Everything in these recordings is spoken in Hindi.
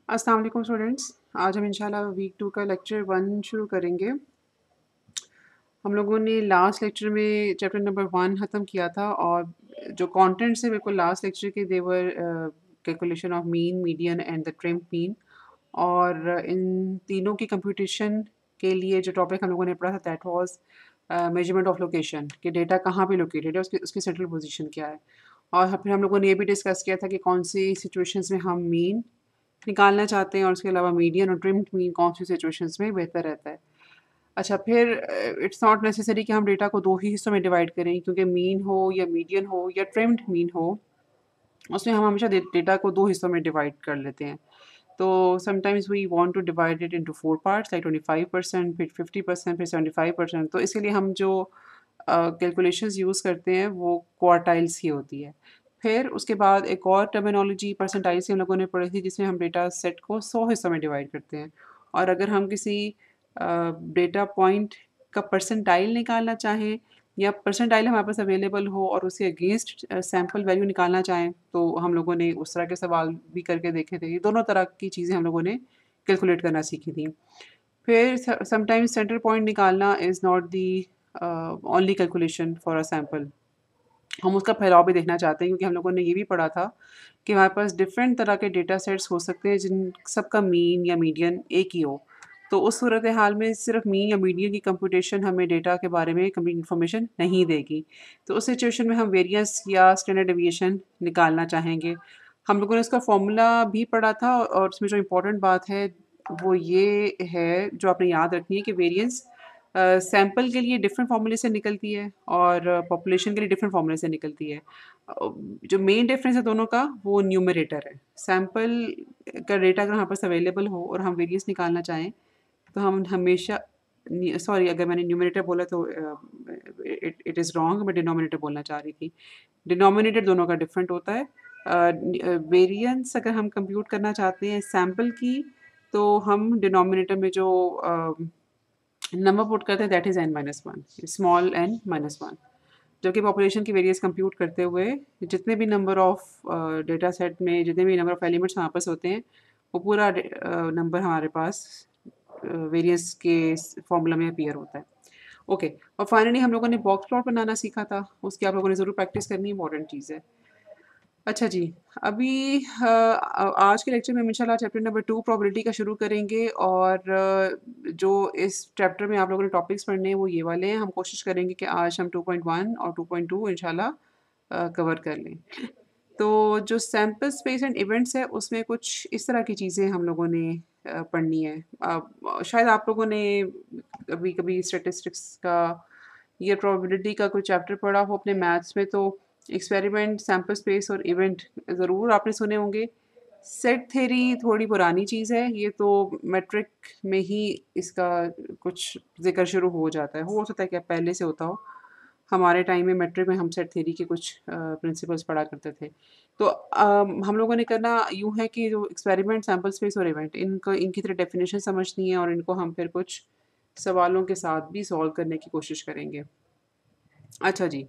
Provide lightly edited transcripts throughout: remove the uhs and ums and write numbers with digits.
अस्सलाम वालेकुम स्टूडेंट्स। आज हम इंशाल्लाह वीक 2 का लेक्चर 1 शुरू करेंगे। हम लोगों ने लास्ट लेक्चर में चैप्टर नंबर 1 ख़त्म किया था और जो कंटेंट्स है बिल्कुल लास्ट लेक्चर के देवर calculation of mean, median and the trim mean. और इन तीनों की कंप्यूटेशन के लिए जो टॉपिक हम लोगों ने पढ़ा था that was measurement of location कि डेटा कहाँ पे लोकेटेड है, उसकी उसकी सेंट्रल पोजीशन क्या है। और फिर हम लोगों ने ये भी डिस्कस किया था कि कौन सी सिचुएशंस में हम मीन निकालना चाहते हैं और उसके अलावा मीडियन और ट्रिम्ड मीन कौन सी सिचुएशंस में बेहतर रहता है। अच्छा फिर इट्स नॉट नेसेसरी कि हम डेटा को 2 ही हिस्सों में डिवाइड करें क्योंकि मीन हो या मीडियन हो या ट्रिम्ड मीन हो, उसमें हम हमेशा डेटा को 2 हिस्सों में डिवाइड कर लेते हैं। तो sometimes we want to divide it into 4 parts like 25%, फिर 50%, फिर 75%। तो इसके लिए हम जो कैलकुलेशंस यूज़ करते हैं वो क्वार्टाइल्स की होती है। फिर उसके बाद एक और टर्मिनोलॉजी परसेंटाइल्स हम लोगों ने पढ़ी थी जिसमें हम डेटा सेट को 100 हिस्सों में डिवाइड करते हैं। और अगर हम किसी डेटा पॉइंट का परसेंटाइल निकालना चाहें या परसेंटाइल हमारे पास अवेलेबल हो और उसके अगेंस्ट सैंपल वैल्यू निकालना चाहें तो हम लोगों ने उस तरह के सवाल भी करके देखे थे। ये दोनों तरह की चीज़ें हम लोगों ने कैलकुलेट करना सीखी थी। फिर समटाइम्स सेंटर पॉइंट निकालना is not the only calculation for a sample. हम उसका फैलाव भी देखना चाहते हैं क्योंकि हम लोगों ने ये भी पढ़ा था कि हमारे पास डिफरेंट तरह के डेटा सेट्स हो सकते हैं जिन सबका मीन या मीडियन एक ही हो। तो उस सूरत हाल में सिर्फ मीन या मीडियन की कंप्यूटेशन हमें डेटा के बारे में कंप्लीट इन्फॉर्मेशन नहीं देगी। तो उस सिचुएशन में हम वेरियंस या स्टैंडर्ड डेविएशन निकालना चाहेंगे। हम लोगों ने उसका फॉर्मूला भी पढ़ा था और उसमें जो इम्पोर्टेंट बात है वो ये है जो आपने याद रखनी है कि वेरियंस सैंपल के लिए डिफरेंट फार्मूले से निकलती है और पॉपुलेशन के लिए डिफरेंट फार्मूले से निकलती है। जो मेन डिफरेंस है दोनों का वो न्यूमरेटर है। सैंपल का डेटा अगर हमारे पास अवेलेबल हो और हम वेरियंस निकालना चाहें तो हम हमेशा सॉरी अगर मैंने न्यूमरेटर बोला तो इट इट इज़ रॉन्ग, मैं डिनोमिनेटर बोलना चाह रही थी। डिनोमिनेटर दोनों का डिफरेंट होता है। वेरिएंस अगर हम कंप्यूट करना चाहते हैं सैंपल की तो हम डिनोमिनेटर में जो नंबर पुट करते हैं that is n-1, small n-1। जबकि पॉपुलेशन की वेरियंस कंप्यूट करते हुए जितने भी नंबर ऑफ डेटा सेट में जितने भी नंबर ऑफ एलिमेंट्स हमारे पास होते हैं वो पूरा नंबर हमारे पास वेरियंस के फॉर्मूला में अपीयर होता है। ओके, और फाइनली हम लोगों ने बॉक्स प्लॉट बनाना सीखा था, उसकी आप लोगों ने ज़रूर प्रैक्टिस करनी, इंपॉर्टेंट चीज़ है। अच्छा जी, अभी आज के लेक्चर में हम इंशाल्लाह चैप्टर नंबर 2 प्रोबेबिलिटी का शुरू करेंगे और जो इस चैप्टर में आप लोगों ने टॉपिक्स पढ़ने हैं वो ये वाले हैं। हम कोशिश करेंगे कि आज हम 2.1 और 2.2 इंशाल्लाह कवर कर लें। तो जो सैंपल स्पेस एंड इवेंट्स है उसमें कुछ इस तरह की चीज़ें हम लोगों ने पढ़नी है। शायद आप लोगों ने कभी-कभी स्टैटिस्टिक्स का या प्रोबेबिलिटी का कोई चैप्टर पढ़ा हो अपने मैथ्स में तो एक्सपेरिमेंट, सैंपल स्पेस और इवेंट ज़रूर आपने सुने होंगे। सेट थ्योरी थोड़ी पुरानी चीज़ है, ये तो मैट्रिक में ही इसका कुछ ज़िक्र शुरू हो जाता है। हो सकता है कि पहले से होता हो। हमारे टाइम में मैट्रिक में हम सेट थ्योरी के कुछ प्रिंसिपल्स पढ़ा करते थे। तो हम लोगों ने करना यूँ है कि जो एक्सपेरिमेंट, सैंपल स्पेस और इवेंट इनको इनकी तरह डेफिनेशन समझनी है और इनको हम फिर कुछ सवालों के साथ भी सॉल्व करने की कोशिश करेंगे। अच्छा जी,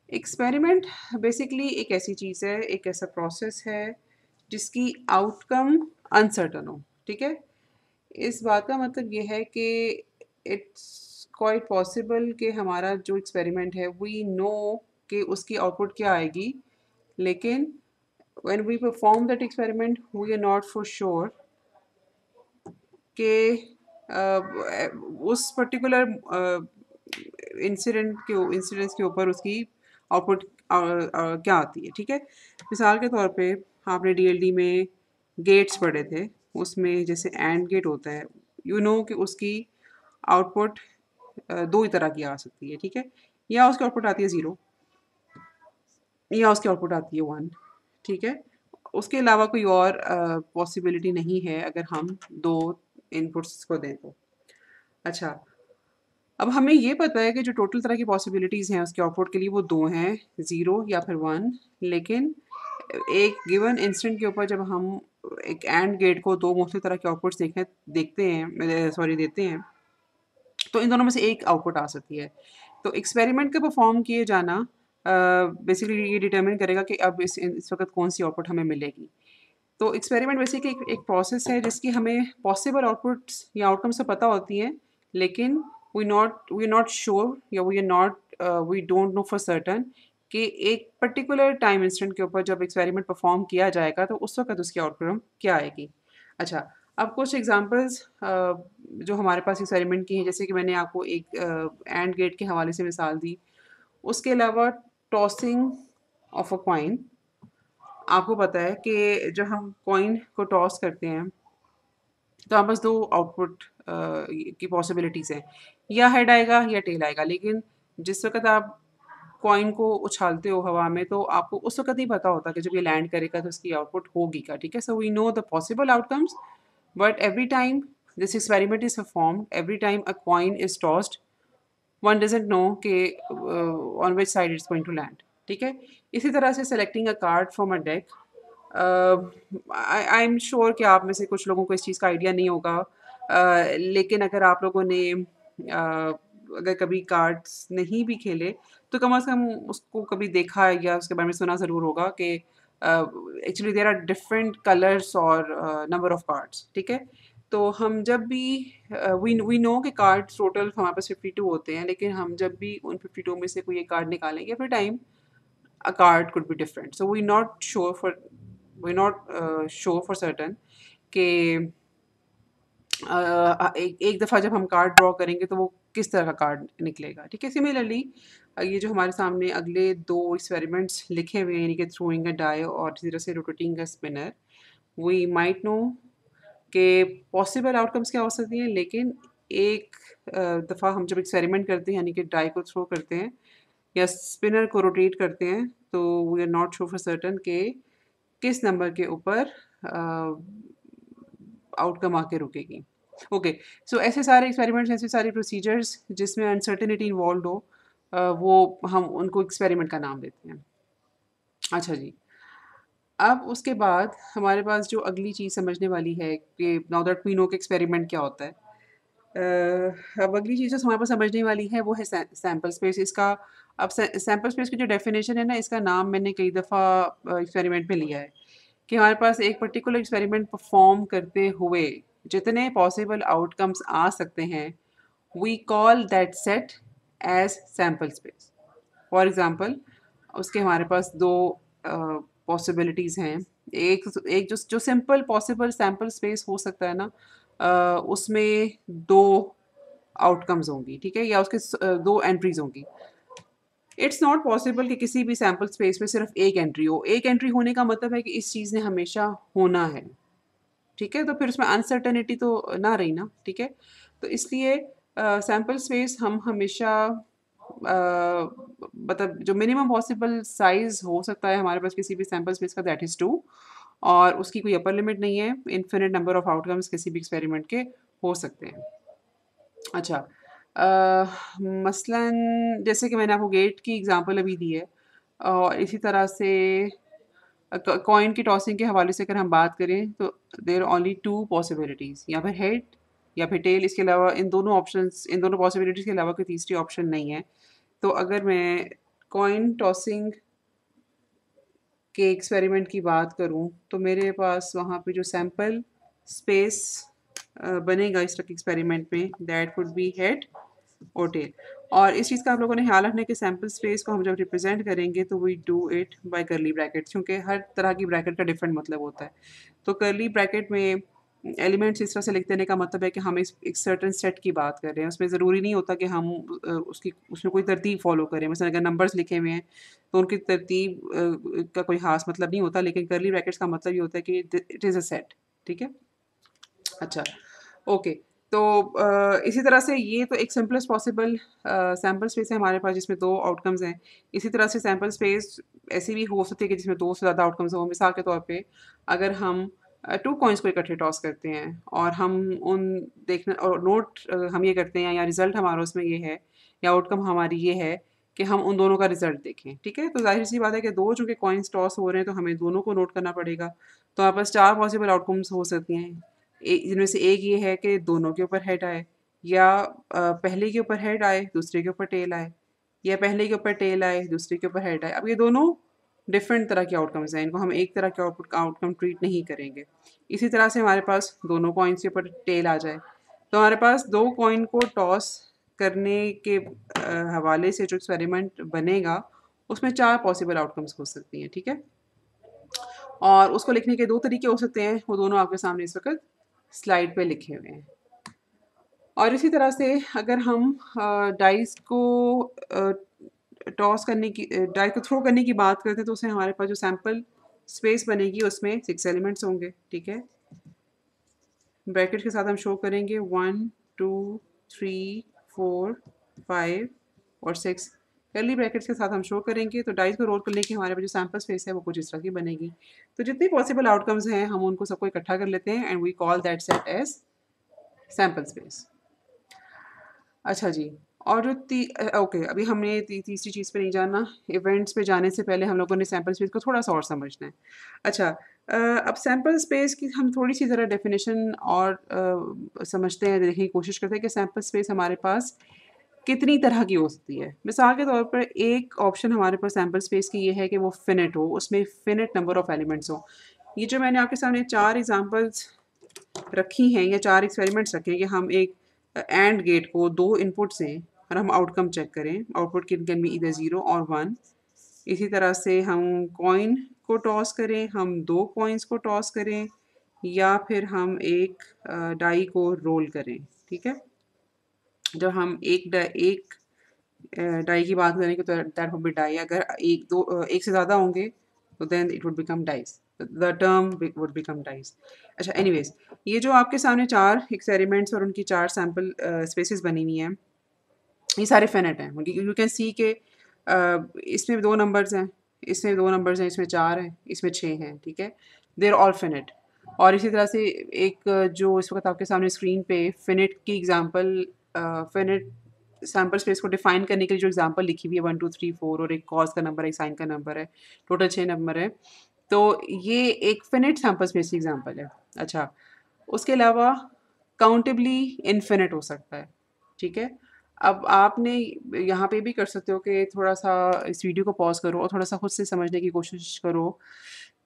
एक्सपेरिमेंट बेसिकली एक ऐसी चीज़ है, एक ऐसा प्रोसेस है जिसकी आउटकम अनसर्टेन हो, ठीक है? इस बात का मतलब ये है कि इट्स क्वाइट पॉसिबल कि हमारा जो एक्सपेरिमेंट है वी नो कि उसकी आउटपुट क्या आएगी, लेकिन when we perform that experiment we are not for sure कि उस पर्टिकुलर इंसिडेंस के ऊपर उसकी आउटपुट क्या आती है, ठीक है? मिसाल के तौर पे आपने डीएलडी में गेट्स पढ़े थे, उसमें जैसे एंड गेट होता है, कि उसकी आउटपुट 2 ही तरह की आ सकती है, ठीक है? या उसकी आउटपुट आती है 0 या उसकी आउटपुट आती है 1, ठीक है? उसके अलावा कोई और पॉसिबिलिटी नहीं है अगर हम 2 इनपुट्स को दें तो। अच्छा, अब हमें ये पता है कि जो टोटल तरह की पॉसिबिलिटीज़ हैं उसके आउटपुट के लिए वो 2 हैं, 0 या फिर 1। लेकिन एक गिवन इंस्टेंट के ऊपर जब हम एक एंड गेट को 2 मुख्तलिफ तरह के आउटपुट्स देखते हैं सॉरी देते हैं, तो इन दोनों में से एक आउटपुट आ सकती है। तो एक्सपेरिमेंट का परफॉर्म किए जाना बेसिकली ये डिटरमिन करेगा कि अब इस वक़्त कौन-सी आउटपुट हमें मिलेगी। तो एक्सपेरिमेंट बेसिकली एक प्रोसेस है जिसकी हमें पॉसिबल आउटपुट्स या आउटकम्स तो पता होती हैं, लेकिन वी नॉट श्योर या we don't know for certain कि एक पर्टिकुलर टाइम इंस्टेंट के ऊपर जब एक्सपेरिमेंट परफॉर्म किया जाएगा तो उस वक्त उसकी आउटकम क्या आएगी। अच्छा, अब कुछ एग्जांपल्स जो हमारे पास एक्सपेरिमेंट की हैं, जैसे कि मैंने आपको एक एंड गेट के हवाले से मिसाल दी। उसके अलावा टॉसिंग ऑफ अ कॉइन, आपको पता है कि जब हम कॉइन को टॉस करते हैं तो हमारे पास दो आउटपुट की पॉसिबिलिटीज़ हैं, या हेड आएगा या टेल आएगा। लेकिन जिस वक्त आप कॉइन को उछालते हो हवा में तो आपको उस वक्त नहीं पता होता कि जब ये लैंड करेगा तो इसकी आउटपुट होगी क्या, ठीक है। So we know the possible outcomes, but every time this experiment is performed, every time a coin is tossed, one doesn't know कि on which side it's going to land, ठीक है। इसी तरह से selecting a card from a deck, I am sure कि आप में से कुछ लोगों को इस चीज़ का आइडिया नहीं होगा, लेकिन अगर आप लोगों ने अगर कभी कार्ड्स नहीं भी खेले तो कम से कम उसको कभी देखा है या उसके बारे में सुना ज़रूर होगा कि actually there are different colours और नंबर ऑफ कार्ड्स, ठीक है। तो हम जब भी वी नो कि कार्ड्स टोटल हमारे पास 52 होते हैं, लेकिन हम जब भी उन 52 में से कोई एक कार्ड निकालेंगे every time a card could be different. So we're not sure for certain कि एक दफ़ा जब हम कार्ड ड्रॉ करेंगे तो वो किस तरह का कार्ड निकलेगा, ठीक है। सिमिलरली ये जो हमारे सामने अगले दो एक्सपेरिमेंट्स लिखे हुए हैं, यानी कि थ्रोइंग अ डाई और इसी तरह से rotating a spinner, we might know कि पॉसिबल आउटकम्स क्या हो सकती हैं, लेकिन एक दफ़ा हम जब एक्सपेरिमेंट करते हैं यानी कि डाई को थ्रो करते हैं या स्पिनर को रोटेट करते हैं तो we are not sure for certain कि किस नंबर के ऊपर आउटकम आके रुकेगी। ओके, सो ऐसे सारे एक्सपेरिमेंट्स, ऐसे सारे प्रोसीजर्स जिसमें अनसर्टेनिटी इन्वॉल्व हो, वो हम उनको एक्सपेरिमेंट का नाम देते हैं। अच्छा जी, अब उसके बाद हमारे पास जो अगली चीज़ समझने वाली है कि नाउ दैट वी नो कि एक्सपेरिमेंट क्या होता है, अब अगली चीज़ जो हमारे पास समझने वाली है वो है सैंपल स्पेस। इसका अब सैंपल स्पेस की जो डेफिनेशन है ना, इसका नाम मैंने कई दफ़ा एक्सपेरिमेंट में लिया है कि हमारे पास एक पर्टिकुलर एक्सपेरिमेंट परफॉर्म करते हुए जितने पॉसिबल आउटकम्स आ सकते हैं, we call that set as sample space. For example, उसके हमारे पास दो पॉसिबिलिटीज़ हैं। एक एक जो सिंपल पॉसिबल सैंपल स्पेस हो सकता है ना, उसमें दो आउटकम्स होंगी, ठीक है, या उसके दो एंट्रीज होंगी। इट्स नॉट पॉसिबल कि किसी भी सैंपल स्पेस में सिर्फ एक एंट्री हो। एक एंट्री होने का मतलब है कि इस चीज़ ने हमेशा होना है, ठीक है। तो फिर उसमें अनसर्टेनिटी तो ना रही ना, ठीक है। तो इसलिए सैंपल स्पेस हम हमेशा मतलब जो मिनिमम पॉसिबल साइज हो सकता है हमारे पास किसी भी सैंपल स्पेस का, दैट इज़ 2, और उसकी कोई अपर लिमिट नहीं है। इन्फिनिट नंबर ऑफ आउटकम्स किसी भी एक्सपेरिमेंट के हो सकते हैं। अच्छा, मसलन जैसे कि मैंने आपको गेट की एग्जांपल अभी दी है, और इसी तरह से कॉइन की टॉसिंग के हवाले से अगर हम बात करें तो देयर ओनली टू पॉसिबिलिटीज़, या फिर हेड या फिर टेल। इसके अलावा इन दोनों पॉसिबिलिटीज़ के अलावा कोई तीसरी ऑप्शन नहीं है। तो अगर मैं कॉइन टॉसिंग के एक्सपेरिमेंट की बात करूं तो मेरे पास वहाँ पे जो सैंपल स्पेस बनेगा इस एक्सपेरिमेंट में, दैट वुड बी हेड और टेल। और इस चीज़ का आप लोगों ने ख्याल रखना है कि सैंपल स्पेस को हम जब रिप्रेजेंट करेंगे तो we do it by curly brackets, क्योंकि हर तरह की ब्रैकेट का डिफरेंट मतलब होता है। तो करली ब्रैकेट में एलिमेंट्स इस तरह से लिख देने का मतलब है कि हम इस एक सर्टेन सेट की बात कर रहे हैं। उसमें ज़रूरी नहीं होता कि हम उसमें कोई तरतीब फ़ॉलो करें। मसलन अगर नंबर्स लिखे हुए हैं तो उनकी तरतीब का कोई ख़ास मतलब नहीं होता, लेकिन करली ब्रैकेट्स का मतलब ये होता है कि इट इज़ अ सेट, ठीक है। अच्छा, ओके। तो इसी तरह से ये तो एक सिंपलेस्ट पॉसिबल सैंपल स्पेस है हमारे पास जिसमें दो आउटकम्स हैं। इसी तरह से सैंपल स्पेस ऐसी भी हो सकती है कि जिसमें दो से ज़्यादा आउटकम्स हों। मिसाल के तौर पे अगर हम टू कॉइन्स को इकट्ठे टॉस करते हैं और हम उन देखना और नोट हम ये करते हैं, या रिज़ल्ट हमारा उसमें ये है, या आउटकम हमारी ये है कि हम उन दोनों का रिज़ल्ट देखें, ठीक है। तो ज़ाहिर सी बात है कि दो चूँकि कॉइन्स टॉस हो रहे हैं तो हमें दोनों को नोट करना पड़ेगा। तो हमारे पास 4 पॉसिबल आउटकम्स हो सकती हैं। जिनमें से एक ये है कि दोनों के ऊपर हेड आए, या पहले के ऊपर हेड आए दूसरे के ऊपर टेल आए, या पहले के ऊपर टेल आए दूसरे के ऊपर हेड आए। अब ये दोनों डिफरेंट तरह के आउटकम्स हैं, इनको हम एक तरह के आउटकम ट्रीट नहीं करेंगे। इसी तरह से हमारे पास दोनों कॉइन्स के ऊपर टेल आ जाए, तो हमारे पास दो कॉइन को टॉस करने के हवाले से जो एक्सपेरिमेंट बनेगा उसमें 4 पॉसिबल आउटकम्स हो सकती हैं, ठीक है? और उसको लिखने के 2 तरीके हो सकते हैं, वो दोनों आपके सामने इस वक़्त स्लाइड पे लिखे हुए हैं। और इसी तरह से अगर हम डाइस को टॉस करने की डाई को थ्रो करने की बात करते हैं, तो उसमें हमारे पास जो सैंपल स्पेस बनेगी उसमें 6 एलिमेंट्स होंगे, ठीक है? ब्रैकेट के साथ हम शो करेंगे 1, 2, 3, 4, 5 और 6। कर्ली ब्रैकेट्स के साथ हम शो करेंगे, तो डाइस को रोल करने की हमारे पास जो सैंपल स्पेस है वो कुछ इस तरह की बनेगी। तो जितनी पॉसिबल आउटकम्स हैं हम उनको सबको इकट्ठा कर लेते हैं and we call that set as sample space. अच्छा जी, और जो ओके, अभी हमने तीसरी चीज़ पे नहीं जाना, इवेंट्स पे जाने से पहले हम लोगों ने सैंपल स्पेस को थोड़ा सा और समझना है। अच्छा, अब सैंपल स्पेस की हम थोड़ी सी ज़रा डेफिनेशन और समझते हैं, देखने की कोशिश करते हैं कि सैंपल स्पेस हमारे पास कितनी तरह की हो सकती है। मिसाल के तौर पर एक ऑप्शन हमारे पास सैंपल स्पेस की ये है कि वो फिनिट हो, उसमें फिनिट नंबर ऑफ एलिमेंट्स हो। ये जो मैंने आपके सामने 4 एग्जांपल्स रखी हैं या 4 एक्सपेरिमेंट्स रखे हैं कि हम एक एंड गेट को 2 इनपुट से और हम आउटकम चेक करें, आउटपुट कैन बी ईदर 0 और 1। इसी तरह से हम कॉइन को टॉस करें, हम 2 कॉइन्स को टॉस करें या फिर हम एक डाई को रोल करें, ठीक है? जब हम एक डाई की बात करें तो दैट वुड बी डाई, अगर एक से ज़्यादा होंगे तो then it would become dice, the term would become dice. अच्छा, एनीवेज, ये जो आपके सामने 4 एक्सपेरिमेंट्स और उनकी 4 सैंपल स्पेसेस बनी हुई हैं, ये सारे फिनिट हैं। यू कैन सी के इसमें 2 नंबर्स हैं, इसमें 2 नंबर्स हैं, इसमें 4 हैं, इसमें 6 हैं, ठीक है? They are all finite. और इसी तरह से एक जो इस वक्त आपके सामने स्क्रीन पे फिनिट की एग्जांपल, फिनिट सैंपल स्पेस को डिफाइन करने के लिए जो एग्जांपल लिखी हुई है 1, 2, 3, 4 और एक कॉस का नंबर है, एक साइन का नंबर है, टोटल 6 नंबर है। तो ये एक फिनिट सैंपल स्पेस की एग्जांपल है। अच्छा, उसके अलावा काउंटेबली इनफिनिट हो सकता है, ठीक है? अब आपने यहाँ पे भी कर सकते हो कि थोड़ा-सा इस वीडियो को पॉज़ करो और थोड़ा-सा खुद से समझने की कोशिश करो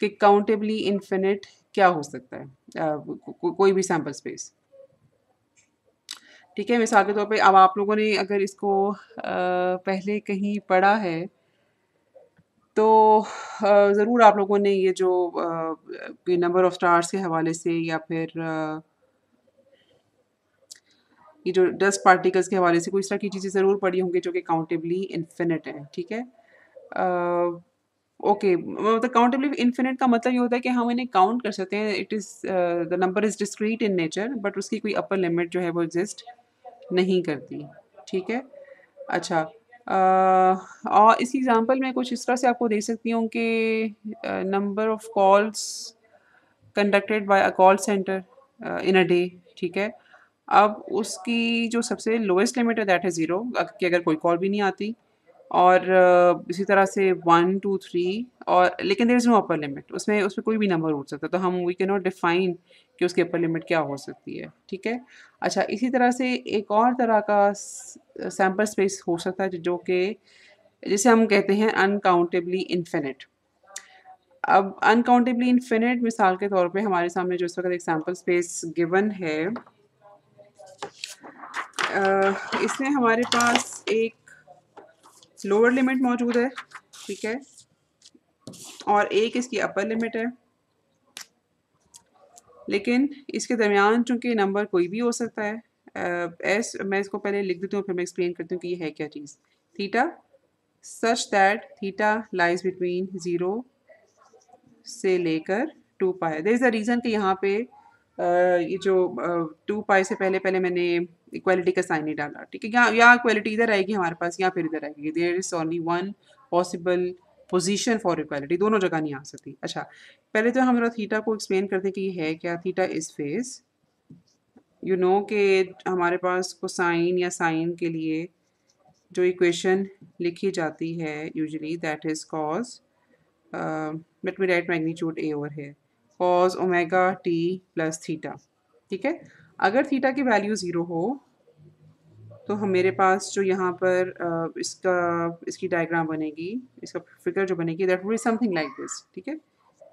कि काउंटेबली इनफिनिट क्या हो सकता है, कोई भी सैंपल स्पेस, ठीक है? मिसाल के तौर पे अब आप लोगों ने अगर इसको पहले कहीं पढ़ा है तो ज़रूर आप लोगों ने ये जो नंबर ऑफ स्टार्स के हवाले से या फिर ये जो डस्ट पार्टिकल्स के हवाले से कोई इस तरह की चीज़ें ज़रूर पढ़ी होंगी जो कि काउंटेबली इन्फिनिट है, ठीक है? ओके, मतलब काउंटेबली इन्फिनिट का मतलब ये होता है कि हम इन्हें काउंट कर सकते हैं, it is the number is discrete in nature, but उसकी कोई अपर लिमिट जो है वो एग्जिस्ट नहीं करती, ठीक है? अच्छा, और इस एग्जांपल में कुछ इस तरह से आपको दे सकती हूँ कि number of calls conducted by a call centre in a day, ठीक है? अब उसकी जो सबसे लोएस्ट लिमिट है दैट इज़ 0, कि अगर कोई कॉल भी नहीं आती, और इसी तरह से 1, 2, 3, और लेकिन there is no upper limit, उसमें उसमें कोई भी नंबर उठ सकता है, तो हम वी कैन नॉट डिफाइन कि उसकी अपर लिमिट क्या हो सकती है, ठीक है? अच्छा, इसी तरह से एक और तरह का सैंपल स्पेस हो सकता है जो कि जिसे हम कहते हैं अनकाउंटेबली इन्फिनिट। अब अनकाउंटेबली इन्फिनिट मिसाल के तौर पे हमारे सामने जो इस वक़्त एक सैंपल स्पेस गिवन है, इसमें हमारे पास एक लोअर लिमिट मौजूद है, ठीक है? और एक इसकी अपर लिमिट है, लेकिन इसके दरमियान चूँकि नंबर कोई भी हो सकता है, मैं इसको पहले लिख देती हूँ फिर मैं एक्सप्लेन करती हूँ कि ये है क्या चीज़। Theta such that theta lies between 0 से लेकर 2 pi. There is a reason कि यहाँ पे ये जो 2 पाई से पहले पहले मैंने इक्वालिटी का साइन नहीं डाला, ठीक है? यहाँ इक्वालिटी इधर आएगी हमारे पास या फिर इधर आएगी। There is only one possible position for equality, दोनों जगह नहीं आ सकती। अच्छा, पहले तो हम थीटा को एक्सप्लेन करते हैं कि ये है क्या। Theta is phase, you know कि हमारे पास कोसाइन या साइन के लिए जो इक्वेशन लिखी जाती है usually that is cos, let me right magnitude A over here, cos omega T plus theta, ठीक है? अगर थीटा की वैल्यू 0 हो तो हम मेरे पास जो यहाँ पर इसकी डायग्राम बनेगी, इसका फिगर जो बनेगी that will be something like this, ठीक है।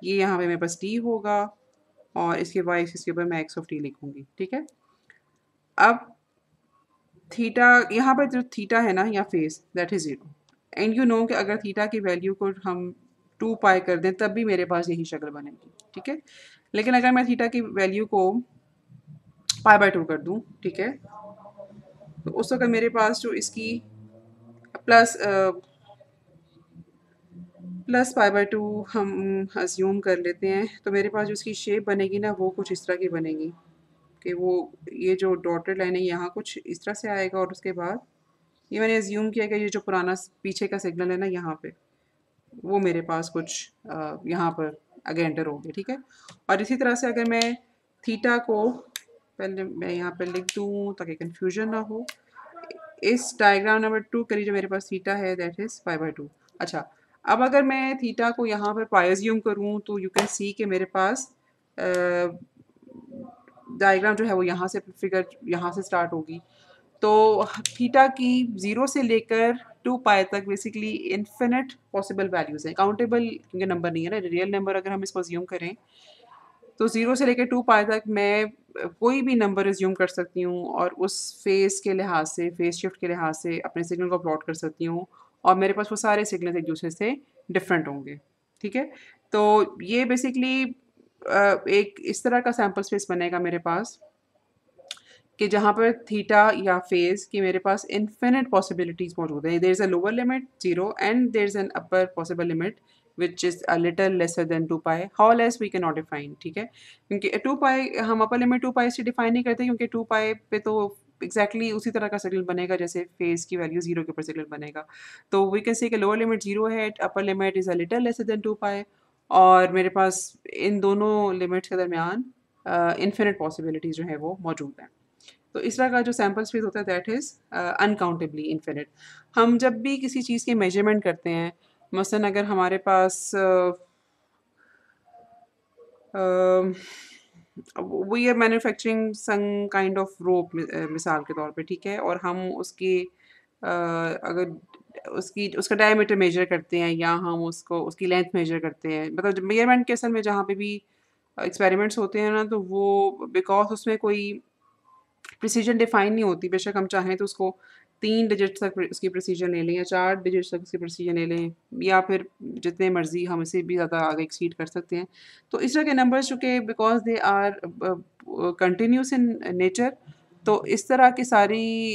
ये यहाँ पे मेरे पास t होगा और इसके y एक्सिस के ऊपर मैं x ऑफ t लिखूंगी, ठीक है। अब थीटा, यहाँ पर जो थीटा है ना या face, that is 0 and you know कि अगर थीटा की वैल्यू को हम 2 पाई कर दें तब भी मेरे पास यही शक्ल बनेगी, ठीक है। लेकिन अगर मैं थीटा की वैल्यू को पाई बाय 2 कर दूं, ठीक है, तो उस वक्त मेरे पास जो इसकी प्लस प्लस पाई बाय 2 हम अज्यूम कर लेते हैं, तो मेरे पास जो इसकी शेप बनेगी ना वो कुछ इस तरह की बनेगी कि वो ये जो डॉटेड लाइन है यहाँ कुछ इस तरह से आएगा और उसके बाद ये मैंने अज्यूम किया कि ये जो पुराना पीछे का सिग्नल है ना यहाँ पे, वो मेरे पास कुछ यहाँ पर आगे एंटर हो गया, ठीक है। और इसी तरह से अगर मैं थीटा को पहले मैं यहाँ पर लिख दूँ ताकि कन्फ्यूजन ना हो, इस डायग्राम नंबर 2 के लिए जो मेरे पास थीटा है दैट इज़ पाई बाय 2। अच्छा, अब अगर मैं थीटा को यहाँ पर पाई अज्यूम करूँ तो यू कैन सी कि मेरे पास डायग्राम जो है वो यहाँ से फिगर यहाँ से स्टार्ट होगी। तो थीटा की 0 से लेकर 2 पाई तक बेसिकली इन्फिनिट पॉसिबल वैल्यूज़ हैं। काउंटेबल क्योंकि नंबर नहीं है ना, रियल नंबर अगर हम इसको अज्यूम करें तो 0 से लेकर 2 पाई तक मैं कोई भी नंबर अज्यूम कर सकती हूँ और उस फेज़ के लिहाज से, फेज़ शिफ्ट के लिहाज से अपने सिग्नल को प्लॉट कर सकती हूँ और मेरे पास वो सारे सिग्नल्स एक दूसरे से डिफरेंट होंगे, ठीक है। तो ये बेसिकली एक इस तरह का सैम्पल स्पेस बनेगा मेरे पास कि जहाँ पर थीटा या फेज़ की मेरे पास इन्फिनिट पॉसिबिलिटीज़ मौजूद हैं। There is a lower limit 0 and there is an upper possible limit which is a little lesser than 2 pi. How less we can not define, ठीक है। क्योंकि 2 पाई हम अपर लिमिट 2 पाई से डिफाइन नहीं करते क्योंकि 2 पाई पे तो एग्जैक्टली उसी तरह का सिग्नल बनेगा जैसे फेज़ की वैल्यू 0 के ऊपर सिग्नल बनेगा। तो वी कैन से कि लोअर लिमिट 0 है, upper limit is a little lesser than 2 पाई और मेरे पास इन दोनों लिमिट्स के दरमियान इन्फिनिट पॉसिबिलिटीज़ जो है वो मौजूद हैं। तो इस तरह का जो सैम्पल स्पेस होता है दैट इज़ अनकाउंटेबली इन्फिनिट। हम जब भी किसी चीज़ की मेजरमेंट करते हैं, मसलन अगर हमारे पास we are manufacturing some kind of rope मिसाल के तौर पे, ठीक है, और हम उसकी अगर उसकी उसका डायमीटर मेजर करते हैं या हम उसको उसकी लेंथ मेजर करते हैं, मतलब मेजरमेंट के असल में जहाँ पे भी एक्सपेरिमेंट्स होते हैं ना तो वो बिकॉज उसमें कोई प्रिसीजन डिफाइन नहीं होती। बेशक हम चाहें तो उसको 3 डिजिट्स तक उसकी प्रिसीजन ले लें या 4 डिजिट्स तक उसकी प्रिसीजन ले लें या फिर जितने मर्ज़ी हम इससे भी ज़्यादा आगे एक्सीड कर सकते हैं। तो इस तरह के नंबर्स चूँकि because they are continuous in nature, तो इस तरह की सारी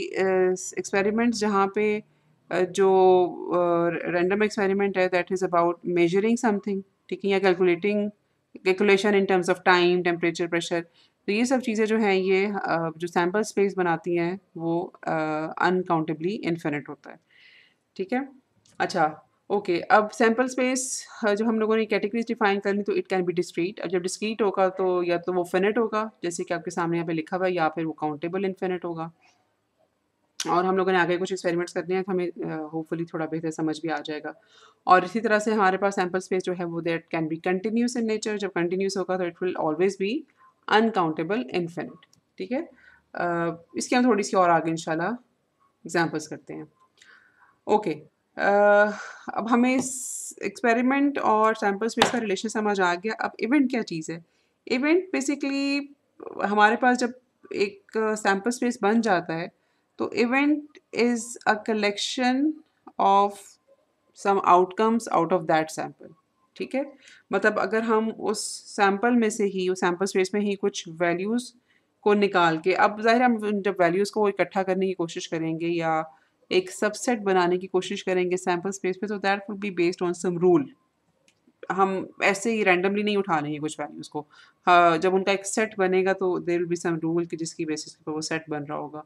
एक्सपेरिमेंट्स जहाँ पे जो रैंडम एक्सपेरिमेंट है that is about measuring something, ठीक है, या calculating calculation in terms of time, temperature, pressure. तो ये सब चीज़ें जो हैं ये जो सैंपल स्पेस बनाती हैं वो अनकाउंटेबली इन्फिनिट होता है, ठीक है। अच्छा, ओके, अब सैंपल स्पेस जो हम लोगों ने कैटेगरीज डिफाइन करनी तो इट कैन बी डिस्क्रीट। अब जब डिस्क्रीट होगा तो या तो वो फिनिट होगा जैसे कि आपके सामने यहाँ पे लिखा हुआ है, या फिर वो काउंटेबल इन्फिनिट होगा। और हम लोगों ने आगे कुछ एक्सपेरिमेंट्स करने हैं तो हमें होपफुली थोड़ा बेहतर समझ भी आ जाएगा। और इसी तरह से हमारे पास सैंपल स्पेस जो है वो that can be continuous in nature. जब कंटिन्यूस होगा तो it will always be uncountable infinite, ठीक है। इसकी हम थोड़ी सी और आगे इंशाल्लाह एग्जांपल्स करते हैं। ओके, अब हमें इस एक्सपेरिमेंट और सैंपल स्पेस का रिलेशन समझ आ गया। अब इवेंट क्या चीज़ है? इवेंट बेसिकली हमारे पास जब एक सैंपल स्पेस बन जाता है तो event is a collection of some outcomes out of that sample, ठीक है। मतलब अगर हम उस सैंपल में से ही उस सैंपल स्पेस में ही कुछ वैल्यूज़ को निकाल के, अब ज़ाहिर है हम जब वैल्यूज़ को इकट्ठा करने की कोशिश करेंगे या एक सबसेट बनाने की कोशिश करेंगे सैंपल स्पेस पे, तो that would be based on sum rule. हम ऐसे ही रैंडमली नहीं उठा लेंगे कुछ वैल्यूज़ को। हाँ, जब उनका एक सेट बनेगा तो there will be some rule कि जिसकी बेसिस पे वो सेट बन रहा होगा।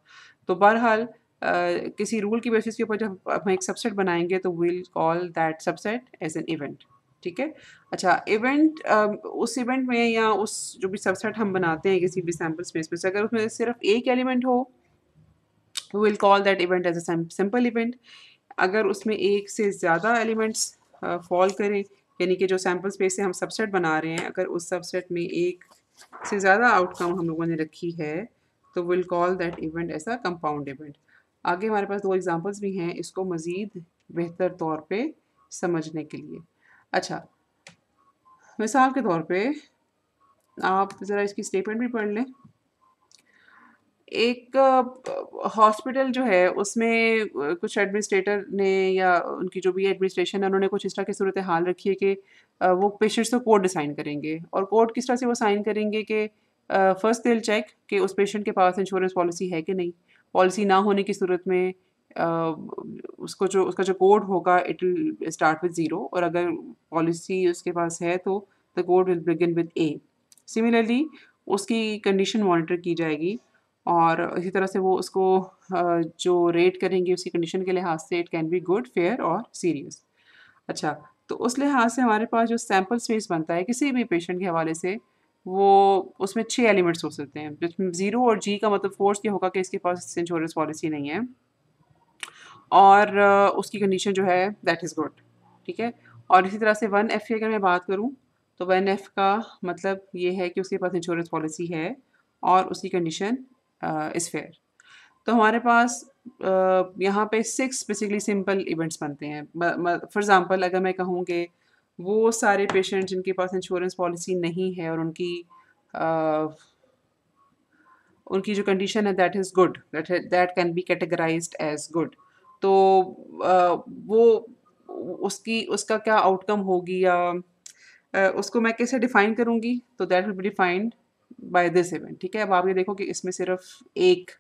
तो बहरहाल किसी रूल की बेसिस के ऊपर जब हम एक सबसेट बनाएँगे तो we will call that subset as an event, ठीक है। अच्छा, इवेंट उस इवेंट में या उस जो भी सबसेट हम बनाते हैं किसी भी सैंपल स्पेस में से, अगर उसमें सिर्फ एक एलिमेंट हो we will call that event as a simple event। अगर उसमें एक से ज़्यादा एलिमेंट्स फॉल करें, यानी कि जो सैम्पल स्पेस से हम सबसेट बना रहे हैं, अगर उस सबसेट में एक से ज़्यादा आउटकम हम लोगों ने रखी है तो will call that event as a compound event. आगे हमारे पास 2 एग्ज़ाम्पल्स भी हैं इसको मज़ीद बेहतर तौर पे समझने के लिए। अच्छा, मिसाल के तौर पे आप ज़रा इसकी स्टेटमेंट भी पढ़ लें। एक हॉस्पिटल जो है उसमें कुछ एडमिनिस्ट्रेटर ने या उनकी जो भी एडमिनिस्ट्रेशन है उन्होंने कुछ इस तरह की सूरत हाल रखी है कि वो पेशेंट्स को कोड असाइन करेंगे और कोड किस तरह से वो असाइन करेंगे कि फर्स्ट दे विल चेक कि उस पेशेंट के पास इंश्योरेंस पॉलिसी है कि नहीं। पॉलिसी ना होने की सूरत में उसका जो कोड होगा it will start with zero और अगर पॉलिसी उसके पास है तो the code will begin with A. Similarly उसकी कंडीशन मॉनिटर की जाएगी और इसी तरह से वो उसको जो रेट करेंगे उसकी कंडीशन के लिहाज से it can be good, fair और सीरियस। अच्छा, तो उस लिहाज से हमारे पास जो सैंपल स्पेस बनता है किसी भी पेशेंट के हवाले से, वो उसमें 6 एलिमेंट्स हो सकते हैं। जिसमें 0 और जी का मतलब फ़ोर्स ये होगा कि इसके पास इंश्योरेंस पॉलिसी नहीं है और उसकी कंडीशन जो है दैट इज़ गुड, ठीक है? और इसी तरह से 1 एफ की अगर मैं बात करूँ, तो 1 एफ का मतलब ये है कि उसके पास इंश्योरेंस पॉलिसी है और उसकी कंडीशन इज़ फेयर। तो हमारे पास यहाँ पे 6 बेसिकली सिंपल इवेंट्स बनते हैं। फॉर एग्ज़ाम्पल अगर मैं कहूँ कि वो सारे पेशेंट जिनके पास इंश्योरेंस पॉलिसी नहीं है और अ, उनकी जो कंडीशन है that is good, that can be categorised as good. तो वो उसकी उसका क्या आउटकम होगी या उसको मैं कैसे डिफ़ाइन करूँगी? तो that will be defined by this event, ठीक है? अब आप ये देखो कि इसमें सिर्फ़ एक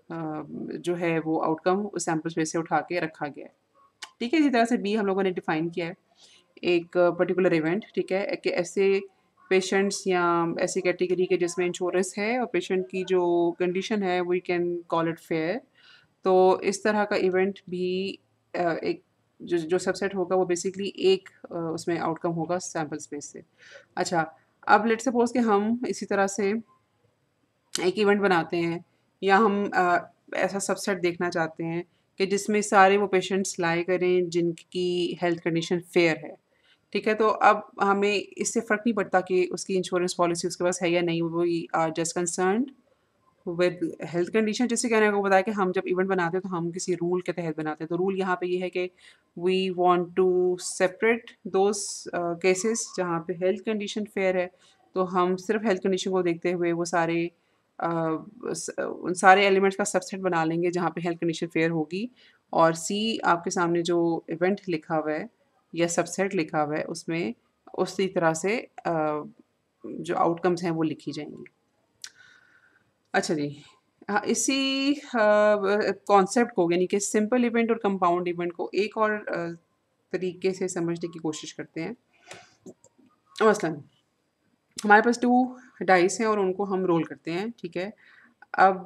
जो है वो आउटकम उस सैंपल स्पेस से उठा के रखा गया है। ठीक है, इसी तरह से बी हम लोगों ने डिफाइन किया है एक पर्टिकुलर इवेंट, ठीक है, कि ऐसे पेशेंट्स या ऐसी कैटेगरी के जिसमें इंश्योरेंस है और पेशेंट की जो कंडीशन है we can call it fair. तो इस तरह का इवेंट भी एक जो सबसेट होगा वो बेसिकली एक उसमें आउटकम होगा सैंपल स्पेस से। अच्छा, अब लेट्स सपोज कि हम इसी तरह से एक इवेंट बनाते हैं या हम ऐसा सबसेट देखना चाहते हैं कि जिसमें सारे वो पेशेंट्स लाए करें जिनकी हेल्थ कंडीशन फेयर है। ठीक है? तो अब हमें इससे फ़र्क नहीं पड़ता कि उसकी इंश्योरेंस पॉलिसी उसके पास है या नहीं, we are just concerned with health condition. जैसे कि मैंने आपको बताया कि हम जब इवेंट बनाते हैं तो हम किसी रूल के तहत बनाते हैं। तो रूल यहाँ पे ये है कि we want to separate those cases जहाँ पे हेल्थ कंडीशन फेयर है। तो हम सिर्फ़ हेल्थ कंडीशन को देखते हुए वो सारे उन सारे एलिमेंट्स का सबसेट बना लेंगे जहाँ पे हेल्थ कंडीशन फेयर होगी और सी आपके सामने जो इवेंट लिखा हुआ है या सबसेट लिखा हुआ है उसमें उसी तरह से जो आउटकम्स हैं वो लिखी जाएँगी। अच्छा जी। हाँ, इसी कॉन्सेप्ट को यानी कि सिंपल इवेंट और कंपाउंड इवेंट को एक और तरीके से समझने की कोशिश करते हैं। मसलन हमारे पास 2 डाइस हैं और उनको हम रोल करते हैं, ठीक है? अब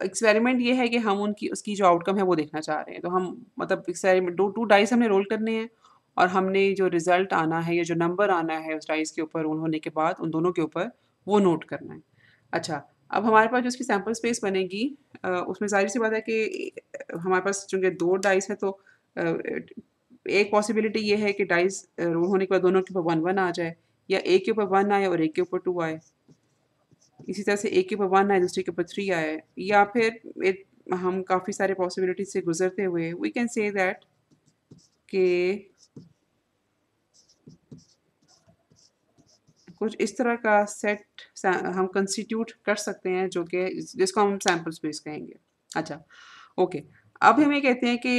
एक्सपेरिमेंट ये है कि हम उनकी उसकी जो आउटकम है वो देखना चाह रहे हैं। तो हम मतलब एक्सपेरिमेंट 2 डाइस हमने रोल करने हैं और हमने जो रिज़ल्ट आना है या जो नंबर आना है उस डाइस के ऊपर रोल होने के बाद उन दोनों के ऊपर वो नोट करना है। अच्छा, अब हमारे पास जो उसकी सैंपल स्पेस बनेगी उसमें ज़ाहिर-सी बात है कि हमारे पास चूँकि 2 डाइस हैं तो एक पॉसिबिलिटी ये है कि डाइस रोल होने के बाद दोनों के ऊपर 1-1 आ जाए या एक के ऊपर 1 आए और एक के ऊपर 2 आए। इसी तरह से एक के ऊपर 1 आए, दूसरे के ऊपर 3 आए या फिर हम काफ़ी सारे पॉसिबिलिटीज़ से गुज़रते हुए वी कैन से दैट कि कुछ इस तरह का सेट हम कंस्टिट्यूट कर सकते हैं जो कि जिसको हम सैंपल स्पेस कहेंगे। अच्छा, ओके। अब हम ये कहते हैं कि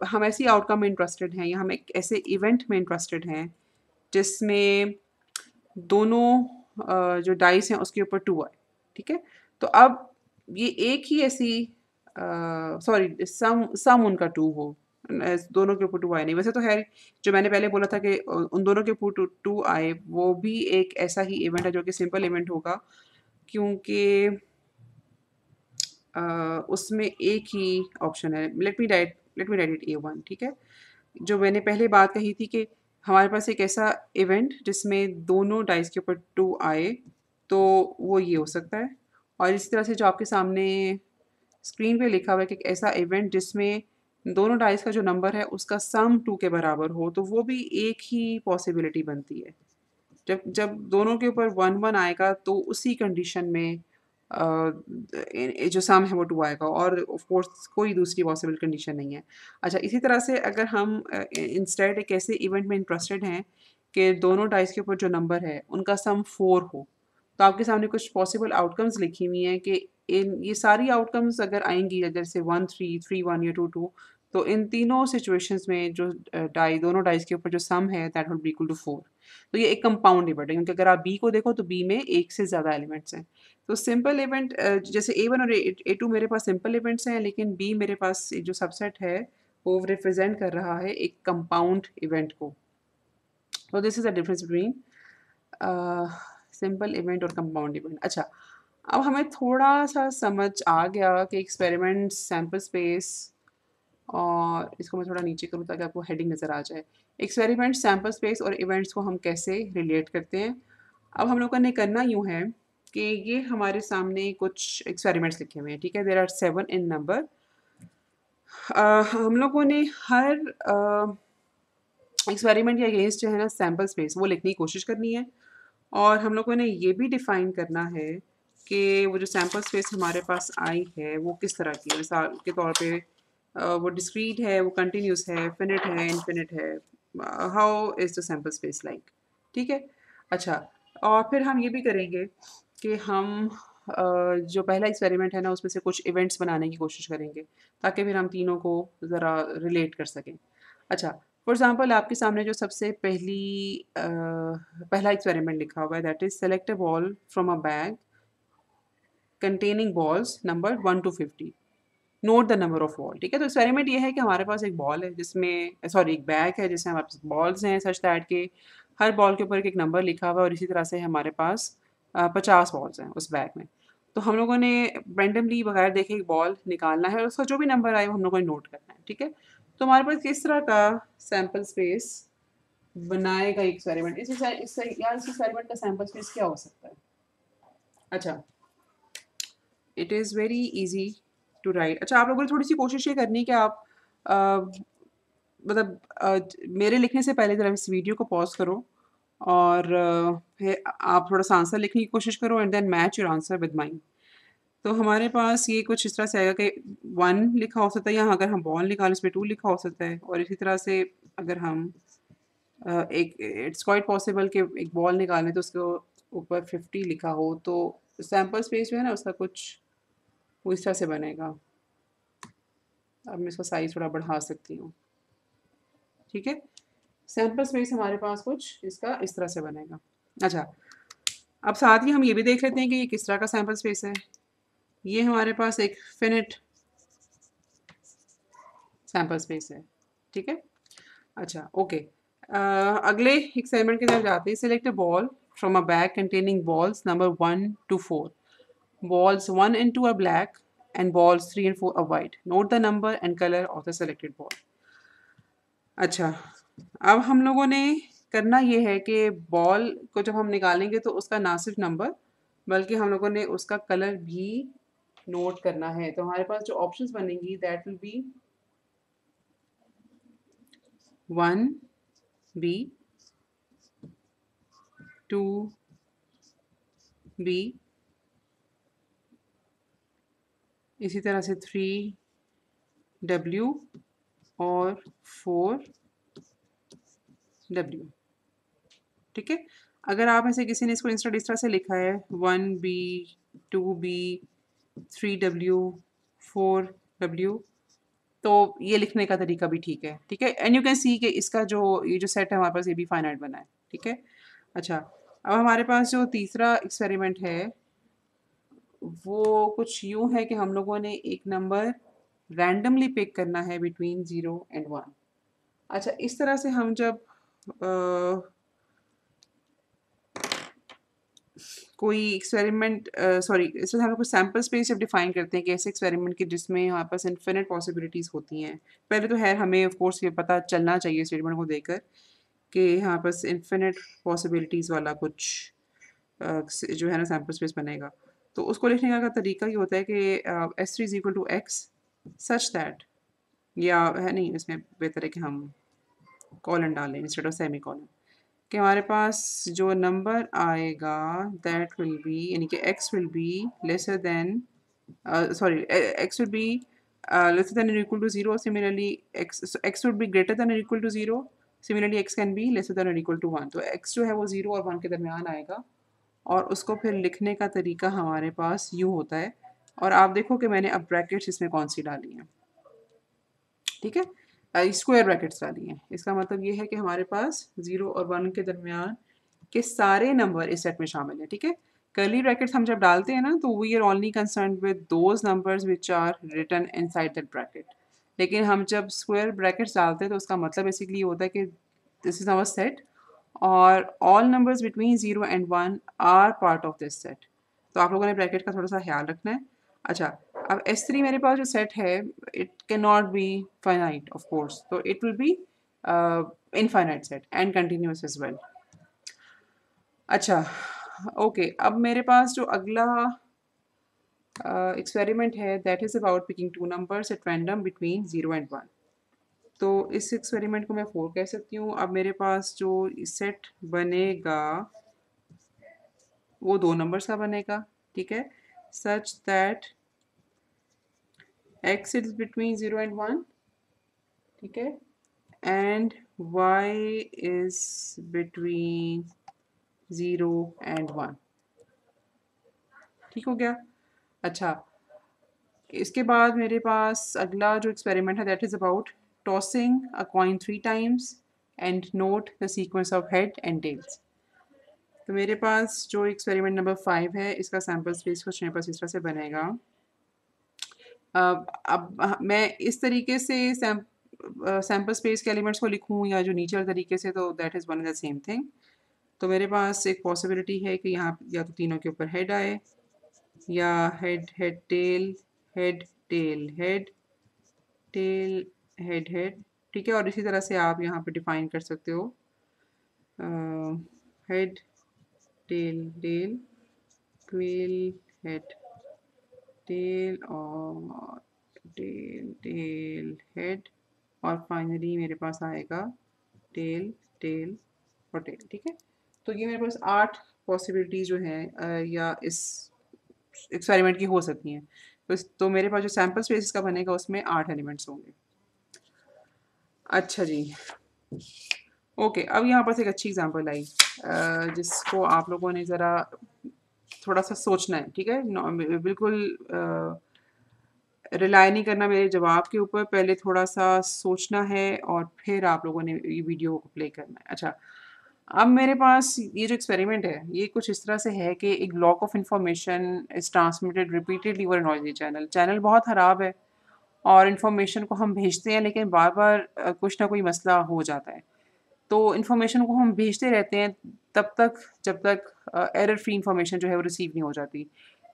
हम ऐसी आउटकम में इंटरेस्टेड हैं या हम एक ऐसे इवेंट में इंटरेस्टेड हैं जिसमें दोनों जो डाइस हैं उसके ऊपर 2 आए, ठीक है? तो अब ये एक ही ऐसी सॉरी सम सम उनका 2 हो दोनों के ऊपर 2 आए नहीं। वैसे तो ख़ैर जो मैंने पहले बोला था कि उन दोनों के ऊपर 2 आए वो भी एक ऐसा ही इवेंट है जो कि सिंपल इवेंट होगा क्योंकि उसमें एक ही ऑप्शन है। Let me right it A1, ठीक है? जो मैंने पहले बात कही थी कि हमारे पास एक ऐसा इवेंट जिसमें दोनों डाइस के ऊपर 2 आए, तो वो ये हो सकता है। और इसी तरह से जो आपके सामने स्क्रीन पे लिखा हुआ है कि एक ऐसा इवेंट जिसमें दोनों डाइस का जो नंबर है उसका सम 2 के बराबर हो, तो वो भी एक ही पॉसिबिलिटी बनती है। जब जब दोनों के ऊपर 1-1 आएगा तो उसी कंडीशन में जो सम है वो 2 आएगा और ऑफ कोर्स कोई दूसरी पॉसिबल कंडीशन नहीं है। अच्छा, इसी तरह से अगर हम इंस्टेड एक ऐसे इवेंट में इंटरेस्टेड हैं कि दोनों डाइस के ऊपर जो नंबर है उनका सम 4 हो, तो आपके सामने कुछ पॉसिबल आउटकम्स लिखी हुई हैं कि इन ये सारी आउटकम्स अगर आएँगी जैसे 1 3 3 1 या 2 2, तो इन तीनों सिचुएशंस में जो दोनों डाइस के ऊपर जो सम है that will be equal to 4। तो ये एक कंपाउंड इवेंट है क्योंकि अगर आप बी को देखो तो बी में एक से ज़्यादा एलिमेंट्स हैं। तो सिंपल इवेंट जैसे ए1 और ए2 मेरे पास सिंपल इवेंट्स हैं, लेकिन बी मेरे पास जो सबसेट है वो रिप्रेजेंट कर रहा है एक कंपाउंड इवेंट को। तो this is the difference between simple event और कंपाउंड इवेंट। अच्छा, अब हमें थोड़ा सा समझ आ गया कि एक्सपेरिमेंट, सैम्पल स्पेस, और इसको मैं थोड़ा नीचे करूँ ताकि आपको हेडिंग नज़र आ जाए। एक्सपेरिमेंट, सैम्पल स्पेस और इवेंट्स को हम कैसे रिलेट करते हैं। अब हम लोगों ने करना यूँ है कि ये हमारे सामने कुछ एक्सपेरिमेंट्स लिखे हुए हैं, ठीक है? There are 7 in number. हम लोगों ने हर एक्सपेरिमेंट के अगेंस्ट जो है ना सैम्पल स्पेस वो लिखने की कोशिश करनी है, और हम लोगों ने ये भी डिफ़ाइन करना है कि वो जो सैम्पल स्पेस हमारे पास आई है वो किस तरह की है। मिसाल के तौर पे वो डिस्क्रीट है, वो कंटिन्यूस है, फिनिट है, इनफिनिट है। How is the sample space like? ठीक है? अच्छा, और फिर हम ये भी करेंगे कि हम जो पहला एक्सपेरिमेंट है ना उसमें से कुछ इवेंट्स बनाने की कोशिश करेंगे ताकि फिर हम तीनों को ज़रा रिलेट कर सकें। अच्छा, फॉर एग्ज़ाम्पल आपके सामने जो सबसे पहला एक्सपेरिमेंट लिखा हुआ है that is select a ball from a bag containing balls number 1 to 50, note the number of ball. ठीक है? तो एक्सपेरिमेंट ये है कि हमारे पास एक बॉल है जिसमें सॉरी एक बैग है जिसमें हमारे पास बॉल्स हैं सच दैट के हर बॉल के ऊपर एक नंबर लिखा हुआ है, और इसी तरह से हमारे पास 50 बॉल्स हैं उस बैग में। तो हम लोगों ने रैंडमली बगैर देखे एक बॉल निकालना है और उसका जो भी नंबर आए वो हम लोगों ने नोट करना है। ठीक है? तो हमारे पास किस तरह का सैंपल स्पेस बनाएगा एक्सपेरिमेंट? इस एक्सपेरिमेंट का सैंपल स्पेस क्या हो सकता है? अच्छा, it is very easy to write. अच्छा, आप लोगों ने थोड़ी-सी कोशिश ये करनी है कि आप अ, मतलब मेरे लिखने से पहले ज़रा इस वीडियो को पॉज़ करो और फिर आप थोड़ा-सा आंसर लिखने की कोशिश करो and then match your answer with mine. तो हमारे पास ये कुछ इस तरह से आएगा कि 1 लिखा हो सकता है, या अगर हम बॉल निकालें इसमें 2 लिखा हो सकता है, और इसी तरह से अगर हम एक इट्स क्वाइट पॉसिबल कि एक बॉल निकालें तो उसके ऊपर 50 लिखा हो, तो सैंपल स्पेस जो है ना उसका कुछ वो इस तरह से बनेगा। अब मैं इसका साइज़ थोड़ा बढ़ा सकती हूँ, ठीक है? सैंपल स्पेस हमारे पास कुछ इसका इस तरह से बनेगा। अच्छा, अब साथ ही हम ये भी देख लेते हैं कि ये किस तरह का सैंपल स्पेस है। ये हमारे पास एक फिनिट सैंपल स्पेस है, ठीक है? अच्छा, ओके। अगले एक्सपेरिमेंट की तरफ जाते हैं। Select a ball from a bag containing balls number 1 to 4. Balls 1 and 2 are black and balls 3 and 4 are white. Note the number and color of the selected ball. अच्छा, अब हम लोगों ने करना ये है कि बॉल को जब हम निकालेंगे तो उसका ना सिर्फ नंबर बल्कि हम लोगों ने उसका कलर भी नोट करना है। तो हमारे पास जो ऑप्शंस बनेंगी that will be 1 B, 2 B, इसी तरह से 3 डब्ल्यू और 4 डब्ल्यू। ठीक है? अगर आप में से किसी ने इसको इंस्टेड इस तरह से लिखा है 1 बी, 2 बी, 3 डब्ल्यू, 4 डब्ल्यू, तो ये लिखने का तरीका भी ठीक है। ठीक है? एंड यू कैन सी कि इसका जो ये जो सेट है हमारे पास ये भी फाइनाइट बना है। ठीक है? अच्छा, अब हमारे पास जो तीसरा एक्सपेरिमेंट है वो कुछ यूँ है कि हम लोगों ने एक नंबर रैंडमली पिक करना है बिटवीन 0 एंड 1। अच्छा, इस तरह से हम जब कोई एक्सपेरिमेंट सॉरी इसमें हम लोग कुछ सैम्पल स्पेस जब डिफाइन करते हैं कि ऐसे एक्सपेरिमेंट की जिसमें हमारे पास इन्फिनिट पॉसिबिलिटीज़ होती हैं। पहले तो है हमें ऑफ कोर्स ये पता चलना चाहिए स्टेटमेंट को देखकर कि हमारे पास इन्फिनिट पॉसिबिलिटीज़ वाला कुछ जो है ना सैम्पल स्पेस बनेगा। तो उसको लिखने का तरीका ये होता है कि S3 is equal to x such that, या है नहीं इसमें बेहतर है कि हम कॉलन डालें इंस्टेड ऑफ सेमी कॉलन। कि हमारे पास जो नंबर आएगा दैट विल बी, यानी कि x will be lesser than sorry, x would be lesser than or equal to 0. Similarly, x would be greater than or equal to 0. Similarly, x can be lesser than or equal to 1. तो x जो है वो 0 और 1 के दरमियान आएगा और उसको फिर लिखने का तरीका हमारे पास यूँ होता है। और आप देखो कि मैंने अब ब्रैकेट्स इसमें कौन सी डाली हैं, ठीक है, स्क्वायर ब्रैकेट्स डाली हैं। इसका मतलब ये है कि हमारे पास 0 और 1 के दरमियान के सारे नंबर इस सेट में शामिल हैं, ठीक है। कर्ली ब्रैकेट्स हम जब डालते हैं ना तो we are only concern with those numbers which are written inside that bracket. लेकिन हम जब स्क्वायर ब्रैकेट्स डालते हैं तो उसका मतलब बेसिकली ये होता है कि दिस इज़ आवर सेट और all numbers between 0 and 1 are part of this set. तो आप लोगों ने ब्रैकेट का थोड़ा सा ख्याल रखना है। अच्छा, अब S3 मेरे पास जो सेट है it can not be finite of course, तो it will be infinite set and continuous as well. अच्छा, ओके, अब मेरे पास जो अगला एक्सपेरिमेंट है that is about picking two numbers at random between 0 and 1। तो इस एक्सपेरिमेंट को मैं 4 कह सकती हूँ। अब मेरे पास जो सेट बनेगा वो 2 नंबर्स का बनेगा, ठीक है, such that x is between 0 and 1, ठीक है, and y is between 0 and 1। ठीक हो गया। अच्छा, इसके बाद मेरे पास अगला जो एक्सपेरिमेंट है that is about tossing a coin 3 times and note the sequence of head and tails. तो मेरे पास जो एक्सपेरिमेंट नंबर 5 है इसका सैम्पल स्पेस कुछ यहाँ पर इस तरह से बनेगा। अब मैं इस तरीके से सैम्पल स्पेस के एलिमेंट्स को लिखूँ या जो नीचे वाले तरीके से, तो that is one and the same thing. तो मेरे पास एक पॉसिबिलिटी है कि यहाँ या तो तीनों के ऊपर हेड आए या head head tail head tail head tail head head, ठीक है। और इसी तरह से आप यहाँ पे डिफाइन कर सकते हो हेड टेल टेल क्वेल हेड टेल और टेल टेल हेड और फाइनली मेरे पास आएगा टेल टेल और टेल, ठीक है। तो ये मेरे पास 8 पॉसिबिलिटीज जो हैं या इस एक्सपेरिमेंट की हो सकती हैं। तो मेरे पास जो सैम्पल स्पेस का बनेगा उसमें 8 एलिमेंट्स होंगे। अच्छा जी, ओके, अब यहाँ पर से एक अच्छी एग्जांपल आई जिसको आप लोगों ने ज़रा थोड़ा सा सोचना है, ठीक है। बिल्कुल रिलाई नहीं करना मेरे जवाब के ऊपर, पहले थोड़ा सा सोचना है और फिर आप लोगों ने ये वीडियो को प्ले करना है। अच्छा, अब मेरे पास ये जो एक्सपेरिमेंट है ये कुछ इस तरह से है कि एक block of information is transmitted repeatedly over noisy channel. Channel बहुत ख़राब है और इन्फॉर्मेशन को हम भेजते हैं लेकिन बार बार कुछ ना कोई मसला हो जाता है। तो इन्फॉर्मेशन को हम भेजते रहते हैं तब तक जब तक एरर फ्री इन्फॉर्मेशन जो है वो रिसीव नहीं हो जाती।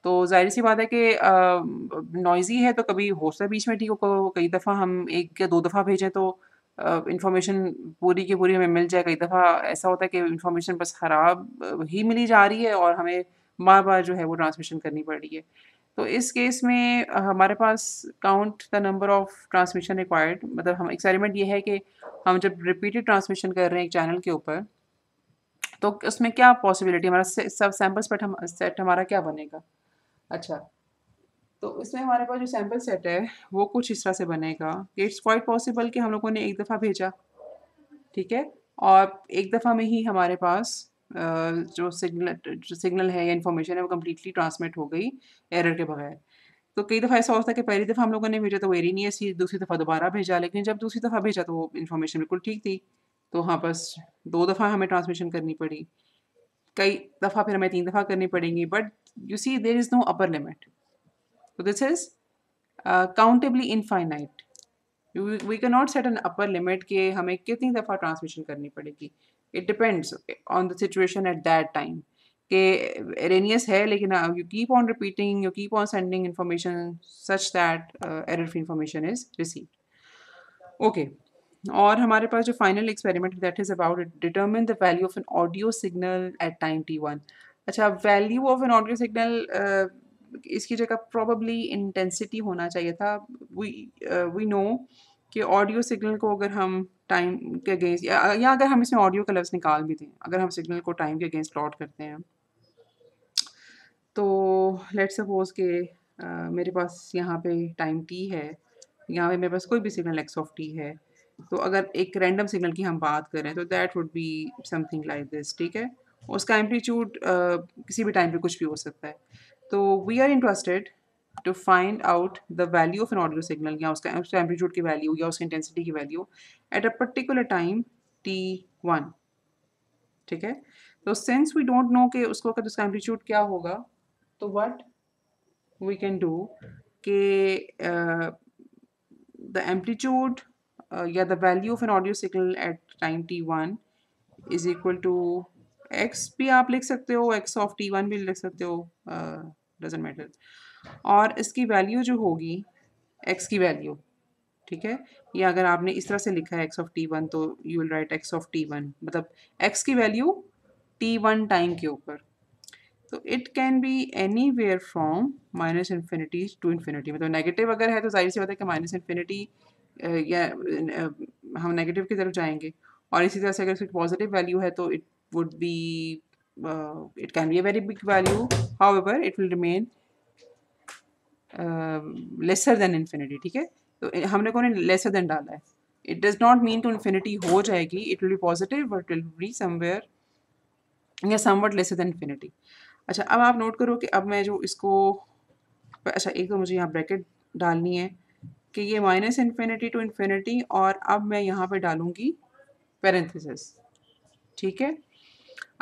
तो ज़ाहिर-सी बात है कि नॉइज़ी है तो कभी हो सकता है बीच में ठीक हो, कई दफ़ा हम 1 या 2 दफ़ा भेजें तो इन्फॉर्मेशन पूरी की पूरी हमें मिल जाए। कई दफ़ा ऐसा होता है कि इन्फॉर्मेशन बस ख़राब ही मिली जा रही है और हमें बार-बार जो है वो ट्रांसमिशन करनी पड़ रही है। तो इस केस में हमारे पास count the number of transmission required, मतलब हम एक्सपेरिमेंट ये है कि हम जब रिपीटेड ट्रांसमिशन कर रहे हैं एक चैनल के ऊपर तो उसमें क्या पॉसिबिलिटी हमारा सब सैंपल सेट हमारा क्या बनेगा। अच्छा, तो इसमें हमारे पास जो सैंपल सेट है वो कुछ इस तरह से बनेगा कि इट्स क्वाइट पॉसिबल कि हम लोगों ने एक दफ़ा भेजा, ठीक है, और एक दफ़ा में ही हमारे पास जो सिग्नल है या इन्फॉर्मेशन है वो कम्प्लीटली ट्रांसमिट हो गई एरर के बगैर। तो कई दफ़ा ऐसा होता है कि पहली दफ़ा हम लोगों ने भेजा तो वो एरर थी, दूसरी दफ़ा दोबारा भेजा, लेकिन जब दूसरी दफ़ा भेजा तो वो इन्फॉर्मेशन बिल्कुल ठीक थी। तो हाँ, बस 2 दफ़ा हमें ट्रांसमिशन करनी पड़ी। कई दफ़ा फिर हमें 3 दफ़ा करनी पड़ेंगी, but you see there is no upper limit. So this is countably infinite. We can not set an upper limit कि हमें कितनी दफ़ा ट्रांसमिशन करनी पड़ेगी। It depends on the situation at that time कि एरेनियस है लेकिन you keep on repeating, you keep on sending information such that error free information is received. Okay, और हमारे पास जो final experiment that is about determine the value of an audio signal at time t1। अच्छा, value of an audio signal इसकी जगह प्रोबेबली इंटेंसिटी होना चाहिए था। वी नो कि ऑडियो सिग्नल को अगर हम टाइम के अगेंस्ट या अगर हम इसमें ऑडियो का लफ्ज़ निकाल भी दें, अगर हम सिग्नल को टाइम के अगेंस्ट प्लॉट करते हैं, तो लेट्स सपोज कि मेरे पास यहाँ पे टाइम टी है, यहाँ पे मेरे पास कोई भी सिग्नल एक्स ऑफ टी है, तो अगर एक रैंडम सिग्नल की हम बात करें तो that would be something like this, ठीक है। उसका एम्पलीट्यूड किसी भी टाइम पे कुछ भी हो सकता है। तो we are interested to find out the value of an audio signal, या उसका एम्पलीट्यूड की वैल्यू या उसकी इंटेंसिटी की value at a particular time t1, ठीक है। तो सिंस वी डोंट नो कि उसको वक्त उसका एम्पलीट्यूड क्या होगा, तो व्हाट वी कैन डू कि the amplitude या the value of an audio signal at time t1 is equal to x भी आप लिख सकते हो, x of t1 भी लिख सकते हो, doesn't matter। और इसकी वैल्यू जो होगी x की वैल्यू, ठीक है, या अगर आपने इस तरह से लिखा है x of t1 तो you will write x of t1 मतलब x की वैल्यू t1 टाइम के ऊपर। तो it can be anywhere from minus infinity to infinity, मतलब नेगेटिव अगर है तो जाहिर सी बात है कि माइनस इन्फिनिटी या हम नेगेटिव की तरफ जाएंगे, और इसी तरह से अगर उसकी पॉजिटिव वैल्यू है तो it would be it can be a very big value, however it will remain lesser than infinity, ठीक है। तो हमने कौन लेसर देन डाला है, it does not mean to infinity हो जाएगी, it will be positive but will be somewhere या समवट लेसर देन इन्फिनिटी। अच्छा, अब आप नोट करो कि अब मैं जो इसको, अच्छा एक तो मुझे यहाँ ब्रैकेट डालनी है कि ये माइनस इन्फिनिटी टू इन्फिनिटी, और अब मैं यहाँ पे डालूँगी पैरेंथेसिस, ठीक है।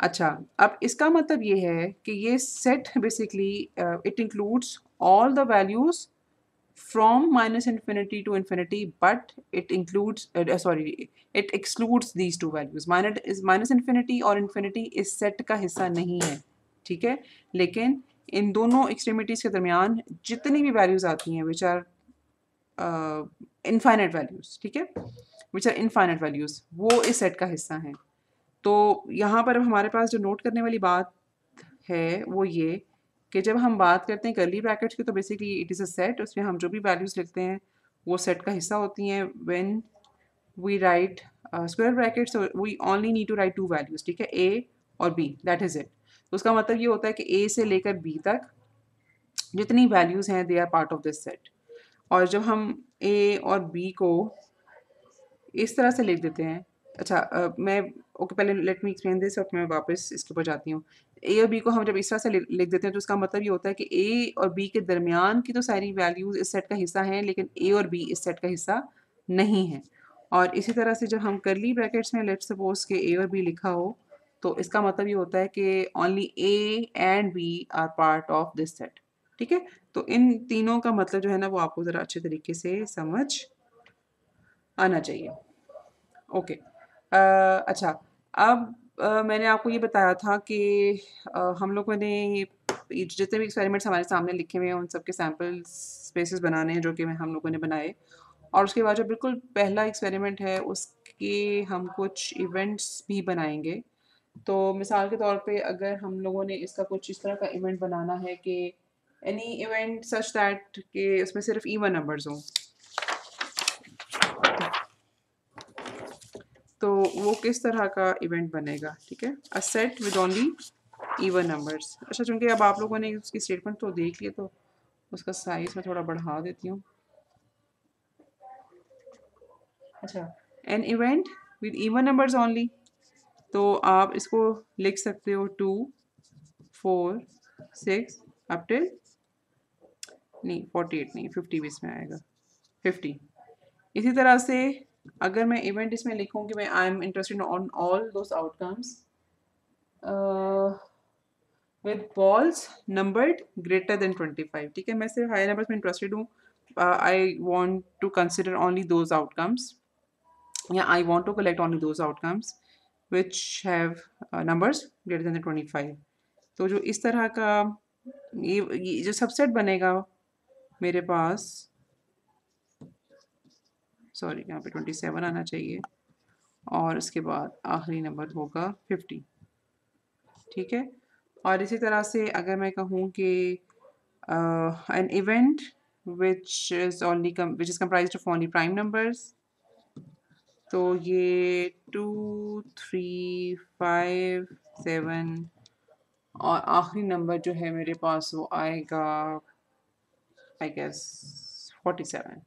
अच्छा, अब इसका मतलब ये है कि ये set basically it includes all the values from minus infinity to infinity, but it includes it excludes these two values। minus infinity और infinity इस सेट का हिस्सा नहीं है, ठीक है। लेकिन इन दोनों एक्सट्रीमिटीज़ के दरमियान जितनी भी वैल्यूज़ आती हैं विच आर इनफाइनाइट वैल्यूज़, ठीक है, विच आर इनफाइनाइट वैल्यूज़, वो इस सेट का हिस्सा हैं। तो यहाँ पर हमारे पास जो नोट करने वाली बात है वो ये कि जब हम बात करते हैं कर्ली ब्रैकेट्स की, तो basically it is a set, उसमें हम जो भी वैल्यूज़ लिखते हैं वो सेट का हिस्सा होती हैं। When we write square brackets we only need to write two values, ठीक है, ए और बी, दैट इज़ इट। तो उसका मतलब ये होता है कि ए से लेकर बी तक जितनी वैल्यूज़ हैं they are part of this set. और जब हम ए और बी को इस तरह से लिख देते हैं, अच्छा मैं ओके पहले लेट मी एक्सप्लेन दिस और मैं वापस इसके ऊपर जाती हूँ। ए और बी को हम जब इस तरह से लिख देते हैं तो उसका मतलब ये होता है कि ए और बी के दरमियान की तो सारी वैल्यूज़ इस सेट का हिस्सा हैं, लेकिन ए और बी इस सेट का हिस्सा नहीं है। और इसी तरह से जब हम कर्ली ब्रैकेट्स में लेट्स सपोज के ए और बी लिखा हो, तो इसका मतलब ये होता है कि only A and B are part of this set, ठीक है। तो इन तीनों का मतलब जो है ना वो आपको ज़रा अच्छे तरीके से समझ आना चाहिए। ओके, अच्छा, अब मैंने आपको ये बताया था कि हम लोगों ने ये जितने भी एक्सपेरिमेंट्स हमारे सामने लिखे हुए हैं उन सबके सैम्पल स्पेसेस बनाने हैं जो कि हम लोगों ने बनाए, और उसके बाद जो बिल्कुल पहला एक्सपेरिमेंट है उसके हम कुछ इवेंट्स भी बनाएंगे। तो मिसाल के तौर पे अगर हम लोगों ने इसका कुछ इस तरह का इवेंट बनाना है कि एनी इवेंट सच दैट कि उसमें सिर्फ इवन नंबर्स हों, तो वो किस तरह का इवेंट बनेगा, ठीक है, a set with only even numbers. अच्छा, चूंकि अब आप लोगों ने उसकी स्टेटमेंट तो देख लिया तो उसका साइज मैं थोड़ा बढ़ा देती हूँ। अच्छा, an event with even numbers only, तो आप इसको लिख सकते हो 2 4 6 अप टिल, नहीं 48 नहीं 50 भी इसमें आएगा, 50। इसी तरह से अगर मैं इवेंट इसमें लिखूँ कि मैं आई am interested on all those outcomes with balls numbered greater than 25, ठीक है, मैं सिर्फ हाई नंबर्स में इंटरेस्टेड हूँ, I want to consider only those outcomes, या I want to collect only those outcomes which have numbers greater than 25। तो जो इस तरह का ये जो सबसेट बनेगा मेरे पास, सॉरी यहाँ पे 27 आना चाहिए, और उसके बाद आखिरी नंबर होगा 50, ठीक है। और इसी तरह से अगर मैं कहूँ कि an event which is comprised of only prime numbers तो ये 2 3 5 7 और आखिरी नंबर जो है मेरे पास वो आएगा आई गेस 47।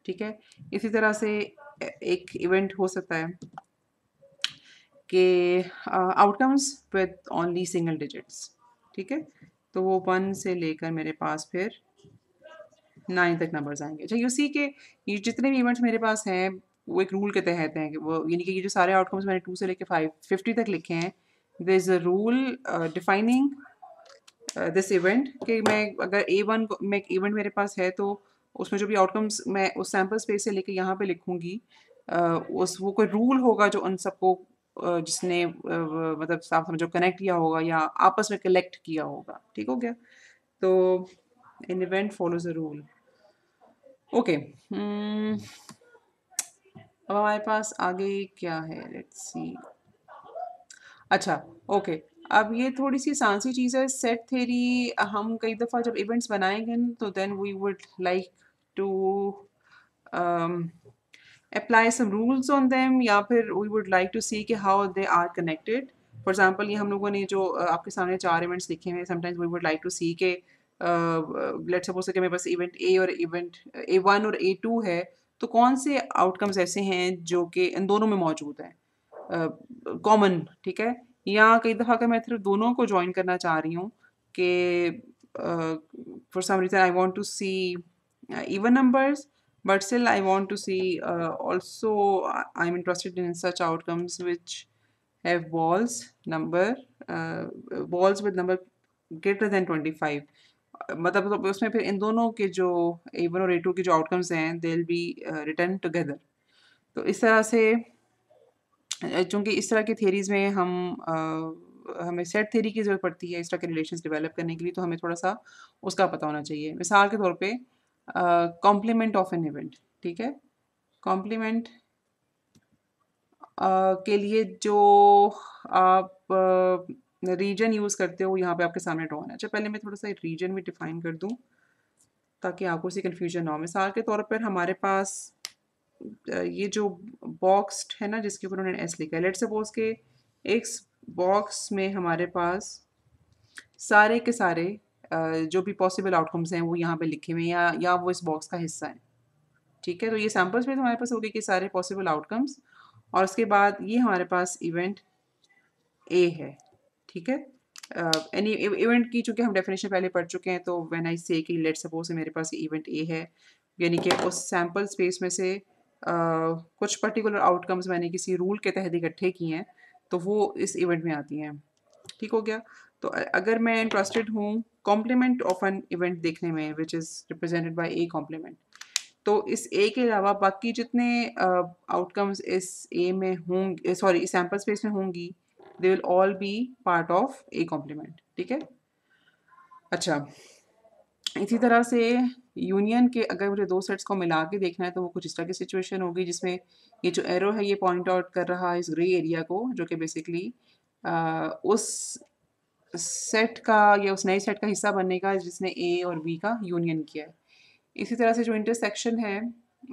ठीक है, इसी तरह से एक इवेंट हो सकता है कि outcomes with only single digits. ठीक है, तो वो 1 से लेकर मेरे पास फिर 9 तक नंबर्स आएंगे। अच्छा, यू सी के ये जितने भी इवेंट्स मेरे पास हैं वो एक रूल के तहत हैं कि वो यानी कि ये जो सारे आउटकम्स मैंने 2 से लेकर 50 तक लिखे हैं, there is a rule defining this event कि मैं अगर A1 को मैं एक इवेंट मेरे पास है तो उसमें जो भी आउटकम्स मैं उस सैम्पल स्पेस से लेके यहाँ पे लिखूँगी, उस वो कोई रूल होगा जो उन सबको जिसने मतलब आप समझो कनेक्ट किया होगा या आपस में कलेक्ट किया होगा। ठीक हो गया? तो an event follows a rule. Okay, अब हमारे पास आगे क्या है? Let's see. अच्छा, ओके। अब ये थोड़ी-सी आसान सी चीज़ है, सेट थ्योरी हम कई दफ़ा जब इवेंट्स बनाएँगे न तो then we would like to um, apply some rules on them या फिर we would like to see कि how they are connected. For example, ये हम लोगों ने जो आपके सामने 4 इवेंट्स लिखे हैं, sometimes we would like to see कि let's suppose कि मेरे पास इवेंट A और इवेंट A1 और A2 है, तो कौन से आउटकम्स ऐसे हैं जो कि इन दोनों में मौजूद हैं कॉमन। ठीक है, या कई दफ़ा अगर मैं सिर्फ दोनों को ज्वाइन करना चाह रही हूँ कि for some reason I want to see even numbers, but still I want to see also I'm interested in such outcomes which have uh, balls with number greater than 25। मतलब तो उसमें फिर इन दोनों के जो A1 और A2 के जो आउटकम्स हैं they'll be written together। तो इस तरह से चूँकि इस तरह की थियरीज़ में हमें सेट थ्योरी की ज़रूरत पड़ती है इस तरह के रिलेशंस डेवलप करने के लिए, तो हमें थोड़ा-सा उसका पता होना चाहिए। मिसाल के तौर पे कॉम्प्लीमेंट ऑफ एन इवेंट। ठीक है? कॉम्प्लीमेंट के लिए जो आप रीजन यूज़ करते हो यहाँ पे आपके सामने ड्रॉ होना है। अच्छा, पहले मैं थोड़ा-सा रीजन भी डिफाइन कर दूँ ताकि आपको इससे कन्फ्यूजन ना हो। मिसाल के तौर पर हमारे पास ये जो बॉक्स्ड है ना जिसके ऊपर उन्होंने एस लिखा है, लेट्स सपोज के इस बॉक्स में हमारे पास सारे के सारे जो भी पॉसिबल आउटकम्स हैं वो यहाँ पे लिखे हुए हैं या वो इस बॉक्स का हिस्सा है। ठीक है, तो ये सैम्पल्स में हमारे पास हो गए कि सारे पॉसिबल आउटकम्स और उसके बाद ये हमारे पास इवेंट ए है। ठीक है, एनी इवेंट की चूंकि हम डेफिनेशन पहले पढ़ चुके हैं, तो व्हेन आई से कि लेट्स सपोज मेरे पास इवेंट ए है, यानी कि उस सैम्पल स्पेस में से कुछ पर्टिकुलर आउटकम्स मैंने किसी रूल के तहत इकट्ठे किए हैं तो वो इस इवेंट में आती हैं। ठीक हो गया? तो अगर मैं इंटरेस्टेड हूँ कॉम्प्लीमेंट ऑफ एन इवेंट देखने में which is represented by A complement, तो इस ए के अलावा बाकी जितने आउटकम्स इस ए में होंगे, सॉरी इस सैम्पल स्पेस में होंगी, they will all be part of A complement. ठीक है? अच्छा, इसी तरह से यूनियन के अगर मुझे दो सेट्स को मिला के देखना है तो वो कुछ इस तरह की सिचुएशन होगी जिसमें ये जो एरो है ये पॉइंट आउट कर रहा है इस ग्रे एरिया को, जो कि बेसिकली उस सेट का या उस नए सेट का हिस्सा बनने का जिसने ए और बी का यूनियन किया है। इसी तरह से जो इंटरसेक्शन है,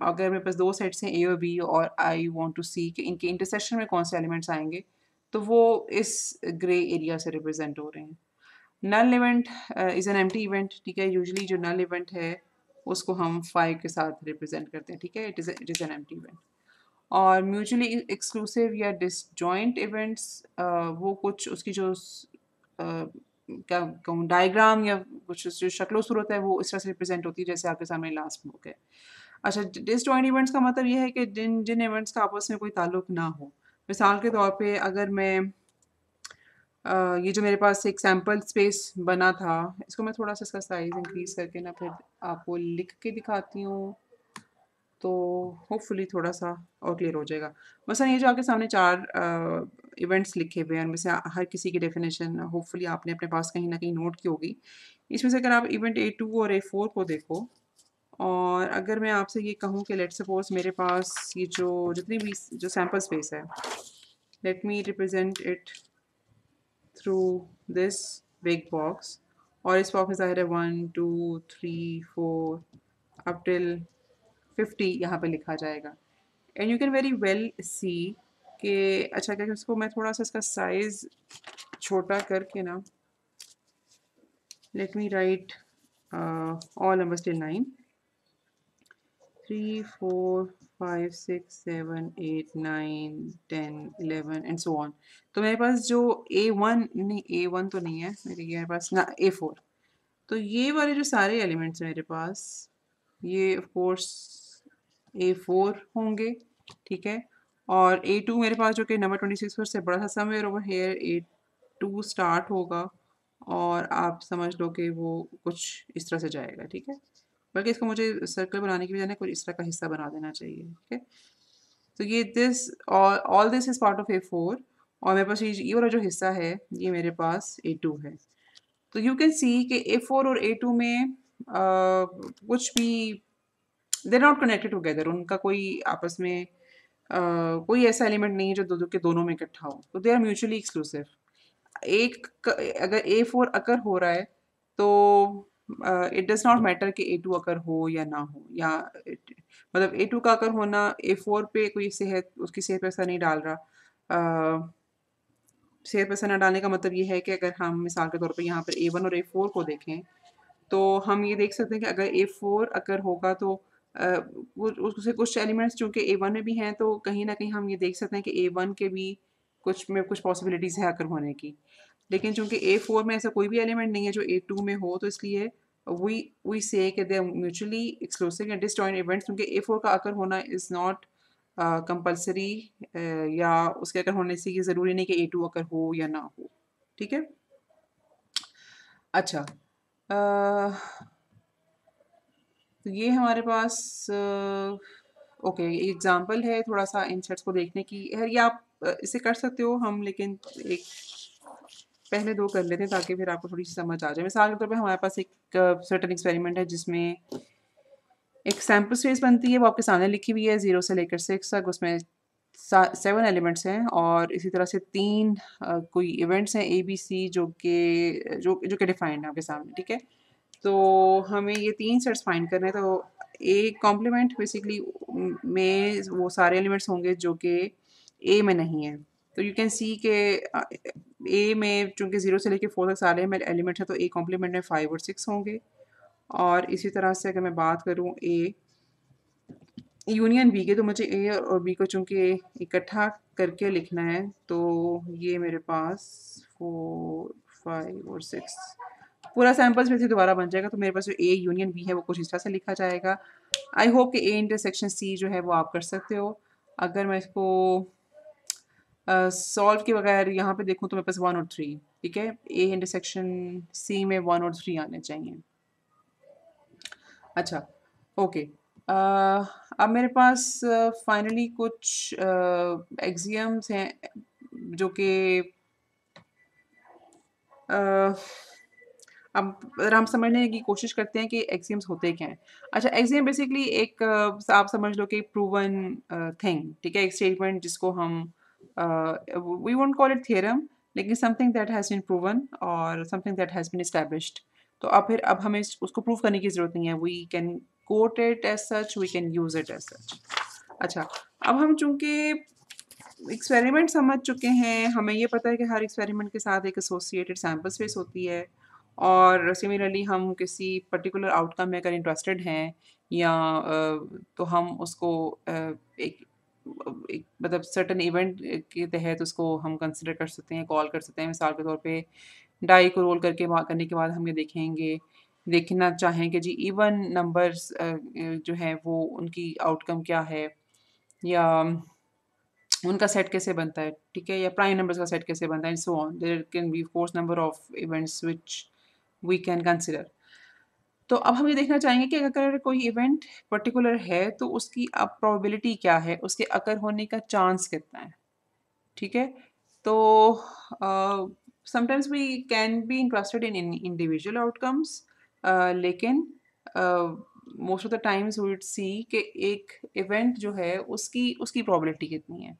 अगर मेरे पास दो सेट्स हैं ए और बी और आई वांट टू सी कि इनके इंटरसेक्शन में कौन से एलिमेंट्स आएंगे, तो वो इस ग्रे एरिया से रिप्रेजेंट हो रहे हैं। Null event is an empty event. ठीक है, यूजुअली जो नल इवेंट है उसको हम 5 के साथ रिप्रेजेंट करते हैं। ठीक है, it is an empty event. और म्यूचुअली एक्सक्लूसिव या डिसजॉइंट इवेंट्स, वो कुछ उसकी जो क्या कहूँ डायग्राम या कुछ जो शक्ल सूरत है वो इस तरह से रिप्रेजेंट होती है जैसे आपके सामने लास्ट बुक है। अच्छा, डिसजॉइंट इवेंट्स का मतलब ये है कि जिन जिन इवेंट्स का आपस में कोई ताल्लुक ना हो। मिसाल के तौर पे अगर मैं ये जो मेरे पास एक सैम्पल स्पेस बना था, इसको मैं थोड़ा सा इसका साइज़ इंक्रीज़ करके ना फिर आपको लिख के दिखाती हूँ, तो होपफुली थोड़ा सा और क्लियर हो जाएगा। मसलन ये जो आपके सामने 4 इवेंट्स लिखे हुए हैं, उनमें से हर किसी की डेफिनेशन होपफुली आपने अपने पास कहीं न कहीं नोट की होगी। इसमें से अगर आप इवेंट A2 और A4 को देखो, और अगर मैं आपसे ये कहूँ कि लेट्स सपोज़ मेरे पास ये जो जितनी भी जो सैम्पल स्पेस है, let me represent it through this big box, और इस बॉक्स में ज़ाहिर है 1 2 3 4 अप टिल 50 यहाँ पे लिखा जाएगा। And you can very well see कि अच्छा क्या इसको मैं थोड़ा सा इसका साइज छोटा करके ना, let me right all numbers till 9, 3 4 5 6 7 8 9 10 11 and so on. तो मेरे पास जो A1 नहीं, A1 तो नहीं है मेरे पास ना, A4। तो ये वाले जो सारे एलिमेंट्स हैं मेरे पास, ये ऑफ कोर्स A4 होंगे, ठीक है। और A2 मेरे पास जो कि नंबर 26 पर से बड़ा सा somewhere over here A2 start होगा, और आप समझ लो कि वो कुछ इस तरह से जाएगा, ठीक है। बल्कि इसको मुझे सर्कल बनाने की बजाय ना कोई इस तरह का हिस्सा बना देना चाहिए, ठीक है। तो ये this all this is part of A4, और मेरे पास ये वाला जो हिस्सा है ये मेरे पास A2 है। तो यू कैन सी कि A4 और A2 में कुछ भी दे नॉट कनेक्टेड टुगेदर, उनका कोई आपस में कोई ऐसा एलिमेंट नहीं है जो दो के दोनों में इकट्ठा हो, तो दे आर म्यूचुअली एक्सक्लूसिव। अगर A4 अकर हो रहा है तो इट डज नॉट मैटर कि A2 अकर हो या ना हो, या मतलब A2 का अकर होना A4 पे कोई सेहत उसकी सेहत पे असर नहीं डाल रहा। सेहत पे असर न डालने का मतलब ये है कि अगर हम मिसाल के तौर पे यहाँ पर A1 और A4 को देखें, तो हम ये देख सकते हैं कि अगर A4 अगर होगा तो उससे कुछ एलिमेंट्स चूँकि A1 में भी हैं, तो कहीं न कहीं हम ये देख सकते हैं कि A1 के भी कुछ पॉसिबिलिटीज़ है अकर होने की। लेकिन चूँकि A4 में ऐसा कोई भी एलिमेंट नहीं है जो A2 में हो, तो इसलिए वी से कि दे आर म्यूचुअली एक्सक्लूसिव या डिसजॉइंट इवेंट्स, क्योंकि A4 का अकर होना इज़ नॉट कंपल्सरी, या उसके अकर होने से ये ज़रूरी नहीं कि A2 अकर हो या ना हो, ठीक है? अच्छा, तो ये हमारे पास ओके एग्जांपल है थोड़ा सा इन सेट्स को देखने की है, ये आप इसे कर सकते हो हम, लेकिन एक पहले दो कर लेते हैं ताकि फिर आपको थोड़ी सी समझ आ जाए। मिसाल के तौर पे हमारे पास एक सर्टेन एक्सपेरिमेंट है जिसमें एक सैम्पल स्पेस बनती है, वो आपके सामने लिखी हुई है 0 से लेकर 6 तक, उसमें 7 एलिमेंट्स हैं, और इसी तरह से 3 कोई इवेंट्स हैं ABC जो कि डिफाइंड है आपके सामने, ठीक है। तो हमें ये 3 सेट्स फाइंड करने हैं, तो एक कॉम्प्लीमेंट बेसिकली में वो सारे एलिमेंट्स होंगे जो कि ए में नहीं है। तो यू कैन सी के ए में चूँकि 0 से लेके 4 तक सारे में एलिमेंट्स हैं, तो ए कॉम्प्लीमेंट में 5 और 6 होंगे। और इसी तरह से अगर मैं बात करूँ ए यूनियन बी के, तो मुझे ए और बी को चूँकि इकट्ठा करके लिखना है, तो ये मेरे पास 4 5 और 6 पूरा सैंपल्स में से दोबारा बन जाएगा। तो मेरे पास जो ए यूनियन बी है वो कुछ इस तरह से लिखा जाएगा। आई होप कि ए इंटरसेक्शन सी जो है वो आप कर सकते हो। अगर मैं इसको सॉल्व के बगैर यहाँ पे देखूँ तो मेरे पास 1 और 3, ठीक है। ए इंटरसेक्शन सी में 1 और 3 आने चाहिए। अच्छा, ओके। अब मेरे पास फाइनली कुछ एक्सियम्स हैं जो कि अब अगर हम समझने की कोशिश करते हैं कि एक्सियम्स होते क्या हैं। अच्छा, एक्सियम बेसिकली एक आप समझ लो कि प्रूवन थिंग, ठीक है। एक स्टेटमेंट जिसको हम we won't call it theorem, लेकिन something that has been proven और something that has been established. तो अब हमें उसको प्रूव करने की ज़रूरत नहीं है। We can quote it as such, we can use it as such. अच्छा, अब हम चूँकि एक्सपेरिमेंट समझ चुके हैं, हमें ये पता है कि हर एक्सपेरिमेंट के साथ एक एसोसिएटेड सैंपल स्पेस होती है, और सिमिलरली हम किसी पर्टिकुलर आउटकम में अगर इंटरेस्टेड हैं, या तो हम उसको एक एक मतलब सर्टेन इवेंट के तहत उसको हम कंसिडर कर सकते हैं, कॉल कर सकते हैं। मिसाल के तौर पे डाई को रोल करने के बाद हम ये देखना चाहें कि जी इवन नंबर्स जो हैं वो उनकी आउटकम क्या है, या उनका सेट कैसे बनता है, ठीक है, या प्राइम नंबर्स का सेट कैसे बनता है, so on. There can be course number of events which we can consider. तो अब हम ये देखना चाहेंगे कि अगर कोई इवेंट पर्टिकुलर है तो उसकी अब प्रोबेबिलिटी क्या है, उसके अकर होने का चांस कितना है, ठीक है। तो sometimes we can be interested in individual outcomes, लेकिन most of the times we would see कि एक इवेंट जो है उसकी उसकी प्रोबेबिलिटी कितनी है।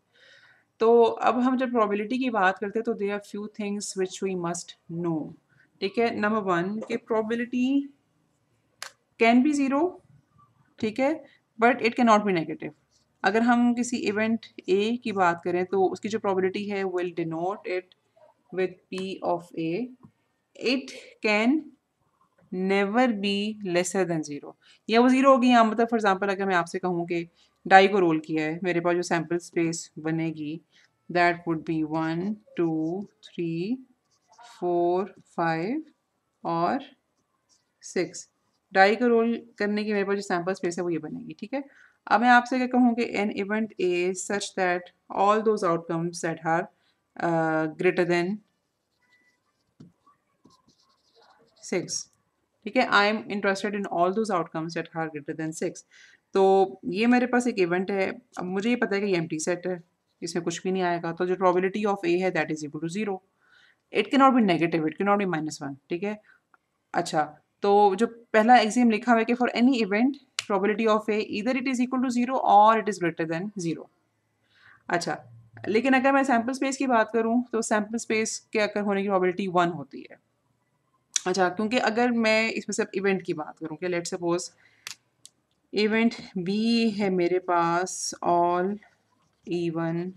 तो अब हम जब प्रोबेबिलिटी की बात करते हैं तो there are few things which we must know, ठीक है। नंबर 1 कि प्रोबेबिलिटी कैन बी ज़ीरो, ठीक है, but it can not be negative. अगर हम किसी इवेंट ए की बात करें तो उसकी जो प्रोबेबिलिटी है will denote it with P of A, it can never be lesser than zero, या वो ज़ीरो होगी। यहाँ मतलब फॉर एग्जांपल अगर मैं आपसे कहूँ कि डाई को रोल किया है, मेरे पास जो सैम्पल स्पेस बनेगी दैट वुड बी 1 2 3 4 5 और 6। डाई को रोल करने की मेरे पास जो सैम्पल स्पेस है वो ये बनेगी, ठीक है। अब मैं आपसे क्या कहूँ कि an event A such that all those outcomes that are greater than 6, ठीक है। I am interested in all those outcomes that are greater than 6। तो ये मेरे पास एक इवेंट है। अब मुझे ये पता है कि ये एम्प्टी सेट है, इसमें कुछ भी नहीं आएगा, तो जो प्रोबेबिलिटी ऑफ ए है that is equal to 0। It can not be negative, it can not be -1, ठीक है। अच्छा, तो जो पहला एक्सियम लिखा हुआ है कि for any event probability of A either it is equal to 0 और इट इज ग्रेटर देन 0। अच्छा, लेकिन अगर मैं सैम्पल स्पेस की बात करूं तो सैम्पल स्पेस के अगर होने की प्रोबेबिलिटी 1 होती है। अच्छा, क्योंकि अगर मैं इसमें सिर्फ इवेंट की बात करूँ कि लेट्स सपोज इवेंट बी है मेरे पास ऑल इवन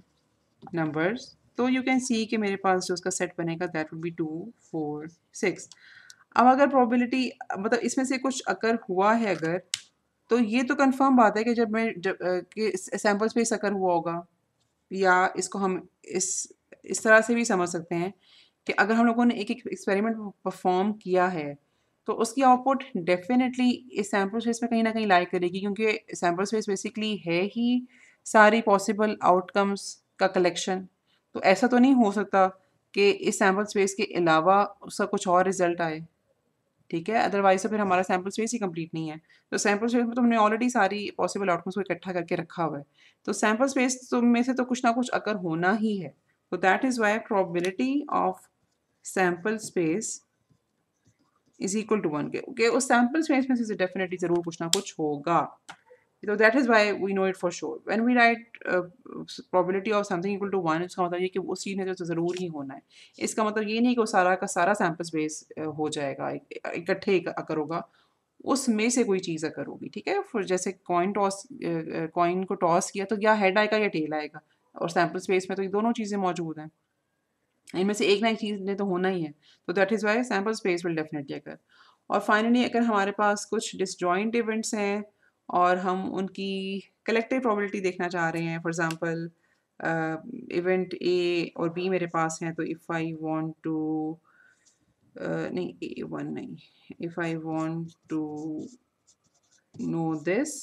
नंबर्स, तो यू कैन सी कि मेरे पास जो उसका सेट बनेगा दैट वुड बी 2 4 6। अब अगर प्रोबेबिलिटी मतलब इसमें से कुछ अकर हुआ है अगर, तो ये तो कंफर्म बात है कि जब कि सैम्पल स्पेस अकर हुआ होगा, या इसको हम इस इस तरह से भी समझ सकते हैं कि अगर हम लोगों ने एक एक्सपेरिमेंट परफॉर्म किया है तो उसकी आउटपुट डेफिनेटली इस सैम्पल स्पेस में कहीं ना कहीं लाई करेगी, क्योंकि सैम्पल स्पेस बेसिकली है ही सारी पॉसिबल आउटकम्स का कलेक्शन। तो ऐसा तो नहीं हो सकता कि इस सैम्पल स्पेस के अलावा उसका कुछ और रिजल्ट आए, ठीक है। अदरवाइज तो फिर हमारा सैम्पल स्पेस ही कंप्लीट नहीं है। तो सैम्पल स्पेस में तो हमने ऑलरेडी सारी पॉसिबल आउटकम्स को इकट्ठा करके रखा हुआ है, तो सैम्पल स्पेस तो में से तो कुछ ना कुछ अगर होना ही है। तो that is why probability of sample space is equal to 1 के उस सैम्पल स्पेस में से डेफिनेटली जरूर कुछ ना कुछ होगा। तो that is why we know it for sure when we write probability of something equal to 1, इसका मतलब ये कि उस चीज़ ने तो ज़रूर ही होना है। इसका मतलब ये नहीं कि वो सारा का सारा सैम्पल स्पेस हो जाएगा, इकट्ठे ही अकर होगा, उसमें से कोई चीज़ अकर होगी, ठीक है। फिर जैसे कॉइन को टॉस किया तो या हेड आएगा या टेल आएगा, और सैम्पल स्पेस में तो ये दोनों चीज़ें मौजूद हैं, इनमें से एक ना एक चीज़ ने तो होना ही है। तो that is why sample space will definitely occur. और फाइनली अगर हमारे पास कुछ डिसजॉइंट इवेंट्स हैं और हम उनकी कलेक्टिव प्रोबेबिलिटी देखना चाह रहे हैं, फॉर एग्जांपल इवेंट ए और बी मेरे पास हैं, तो इफ़ आई वांट टू नहीं ए वन नहीं, if I want to know this,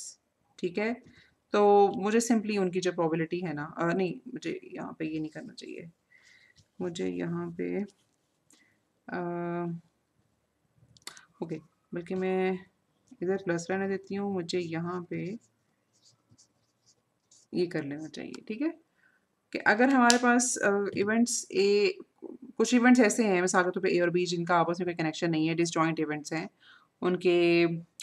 ठीक है। तो मुझे सिंपली उनकी जो प्रोबेबिलिटी है ना, नहीं मुझे यहाँ पे ये नहीं करना चाहिए, मुझे यहाँ पे ओके, बल्कि मैं इधर प्लस रहने देती हूँ, मुझे यहाँ पे ये कर लेना चाहिए, ठीक है। कि अगर हमारे पास इवेंट्स ए, कुछ इवेंट्स ऐसे हैं मिसाल के तौर पे ए और बी जिनका आपस में कोई कनेक्शन नहीं है, डिसजॉइंट इवेंट्स हैं, उनके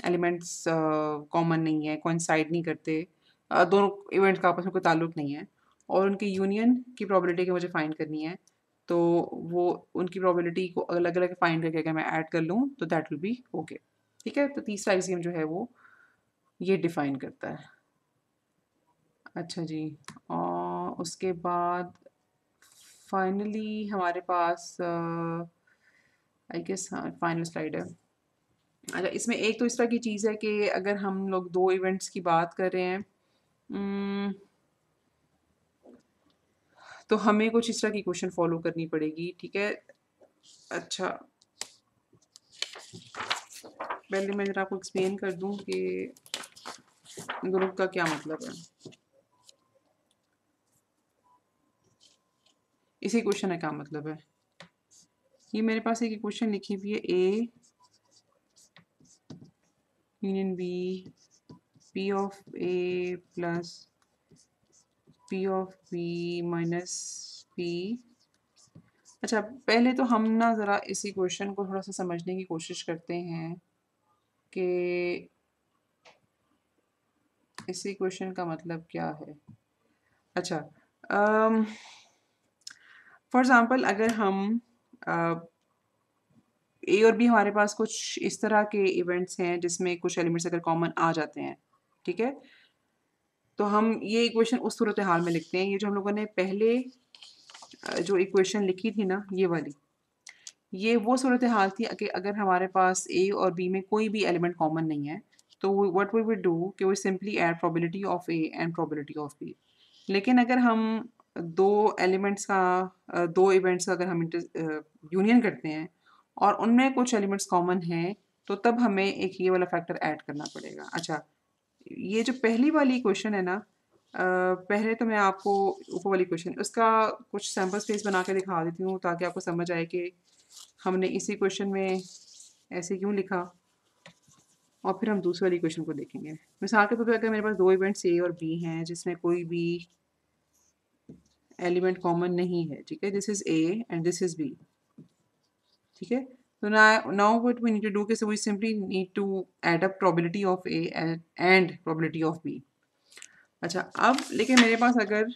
एलिमेंट्स कॉमन नहीं है, कोइंसाइड नहीं करते, दोनों इवेंट्स का आपस में कोई ताल्लुक नहीं है, और उनकी यूनियन की प्रोबेबिलिटी की मुझे फाइंड करनी है। तो वो उनकी प्रोबेबिलिटी को अलग अलग फाइंड करके अगर मैं ऐड कर लूँ तो दैट विल बी ओके, ठीक है। तो तीसरा एक्सियम जो है वो ये डिफाइन करता है। अच्छा जी, और उसके बाद फाइनली हमारे पास आई गेस हाँ फाइनल स्लाइड है। अच्छा, इसमें एक तो इस तरह की चीज़ है कि अगर हम लोग दो इवेंट्स की बात कर रहे हैं, तो हमें कुछ इस तरह की क्वेश्चन फॉलो करनी पड़ेगी, ठीक है। अच्छा, पहले मैं ज़रा आपको एक्सप्लेन कर दूं कि ग्रुप का क्या मतलब है। इसी क्वेश्चन का क्या मतलब है, ये मेरे पास एक क्वेश्चन लिखी हुई है A union B, P of A plus P of B minus P. अच्छा, पहले तो हम ना ज़रा इसी क्वेश्चन को थोड़ा सा समझने की कोशिश करते हैं कि इसी क्वेश्चन का मतलब क्या है। अच्छा, फॉर एग्ज़ाम्पल अगर हम ए और बी हमारे पास कुछ इस तरह के इवेंट्स हैं जिसमें कुछ एलिमेंट्स अगर कॉमन आ जाते हैं, ठीक है। तो हम ये इक्वेशन उस सूरत हाल में लिखते हैं। ये जो हम लोगों ने पहले जो इक्वेशन लिखी थी ना, ये वाली, ये वो सूरत हाल थी कि अगर हमारे पास ए और बी में कोई भी एलिमेंट कॉमन नहीं है, तो व्हाट वी वुड डू कि we simply add probability of A and probability of B. लेकिन अगर हम दो एलिमेंट्स का दो इवेंट्स का अगर हम यूनियन करते हैं और उनमें कुछ एलिमेंट्स कॉमन हैं, तो तब हमें एक ये वाला फैक्टर ऐड करना पड़ेगा। अच्छा, ये जो पहली वाली क्वेश्चन है ना, पहले तो मैं आपको ऊपर वाली क्वेश्चन उसका कुछ सैम्पल स्पेस बना के दिखा देती हूँ ताकि आपको समझ आए कि हमने इसी क्वेश्चन में ऐसे क्यों लिखा, और फिर हम दूसरी वाली क्वेश्चन को देखेंगे। मिसाल के तौर पर अगर मेरे पास दो इवेंट्स ए और बी हैं जिसमें कोई भी एलिमेंट कॉमन नहीं है, ठीक है, this is A and this is B, ठीक है। तो now what we need to do कि we simply need to add up probability of A and probability of B. अच्छा, अब लेकिन मेरे पास अगर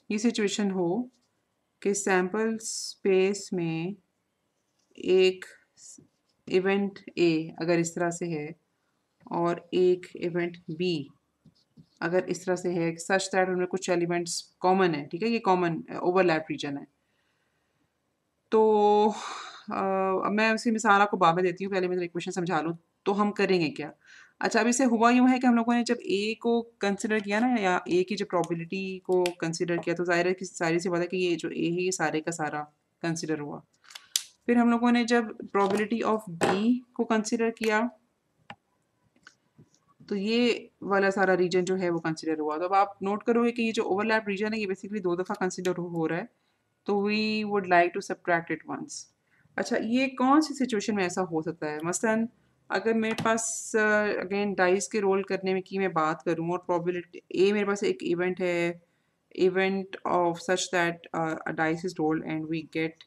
ये सिचुएशन हो कि सैम्पल स्पेस में एक इवेंट ए अगर इस तरह से है और एक इवेंट बी अगर इस तरह से है, सच दैट उनमें कुछ एलिमेंट्स कॉमन है, ठीक है, ये कॉमन ओवरलैप रीजन है, तो अब मैं उसी मिसाल आपको बाद में देती हूँ, पहले मैं इक्वेशन समझा लूँ तो हम करेंगे क्या। अच्छा, अब इसे हुआ यूँ है कि हम लोगों ने जब ए को कंसिडर किया ना, या ए की जब प्रोबेबिलिटी को कंसिडर किया, तो ज़ाहिर है कि सारी सी बात है कि ये जो ए है ये सारे का सारा कंसिडर हुआ। फिर हम लोगों ने जब प्रोबेबिलिटी ऑफ बी को कंसिडर किया, तो ये वाला सारा रीजन जो है वो कंसिडर हुआ। तो अब आप नोट करोगे कि ये जो ओवरलैप रीजन है ये बेसिकली दो दफ़ा कंसिडर हो रहा है, तो we would like to subtract it once. अच्छा, ये कौन सी सिचुएशन में ऐसा हो सकता है? मसलन अगर मेरे पास अगेन डाइस के रोल करने में की मैं बात करूँ और प्रोबेबिलिटी ए, मेरे पास एक इवेंट है, event of such that a dice is rolled and we get